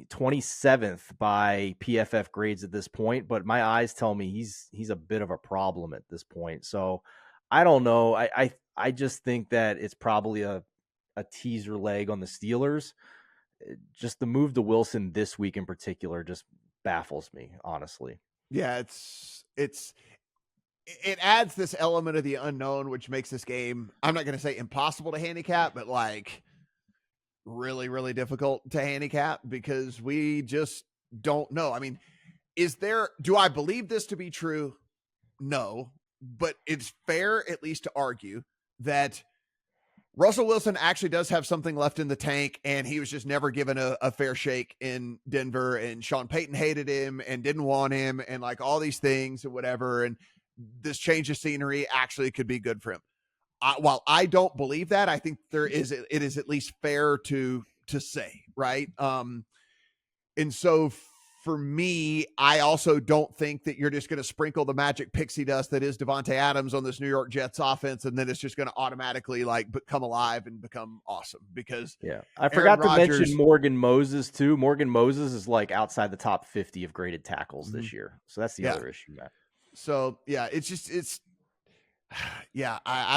27th by PFF grades at this point, but my eyes tell me he's a bit of a problem at this point. So I don't know. I just think that it's probably a teaser leg on the Steelers. Just the move to Wilson this week in particular just baffles me, honestly. Yeah, it adds this element of the unknown, which makes this game, I'm not going to say impossible to handicap, but like really, really difficult to handicap because we just don't know. I mean, do I believe this to be true? No, but it's fair at least to argue that Russell Wilson actually does have something left in the tank, and he was just never given a fair shake in Denver, and Sean Payton hated him and didn't want him and like all these things and whatever. And this change of scenery actually could be good for him. While I don't believe that, I think it is at least fair to say, right? And so for me, I also don't think that you're just going to sprinkle the magic pixie dust that is Devontae Adams on this New York Jets offense, and then it's just going to automatically like come alive and become awesome. Because I forgot to mention Morgan Moses too. Morgan Moses is like outside the top 50 of graded tackles this year, so that's the other issue, Matt. So I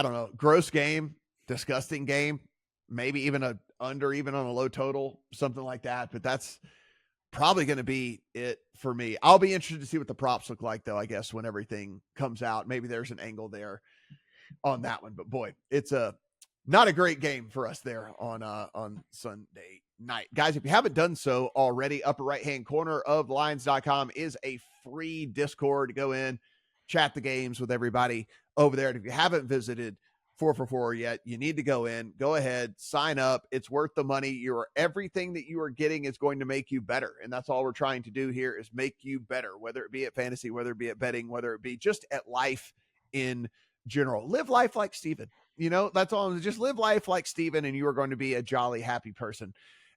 don't know. Gross game, disgusting game, maybe even on a low total, something like that. But that's probably going to be it for me. I'll be interested to see what the props look like, though, I guess, when everything comes out. Maybe there's an angle there on that one. But boy, it's not a great game for us there on Sunday night. Guys, if you haven't done so already, upper right-hand corner of TheLines.com is a free Discord to go in, chat the games with everybody over there. And if you haven't visited 4for4 yet, you need to go in, go ahead, sign up. It's worth the money. Everything that you are getting is going to make you better. And that's all we're trying to do here is make you better, whether it be at fantasy, whether it be at betting, whether it be just at life in general. Live life like Steven. That's all. Just live life like Steven, and you are going to be a jolly, happy person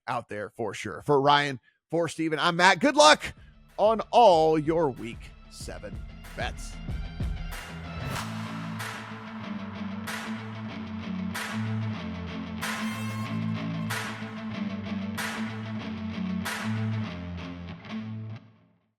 out there for sure. For Ryan, for Steven, I'm Matt. Good luck on all your week 7 bets.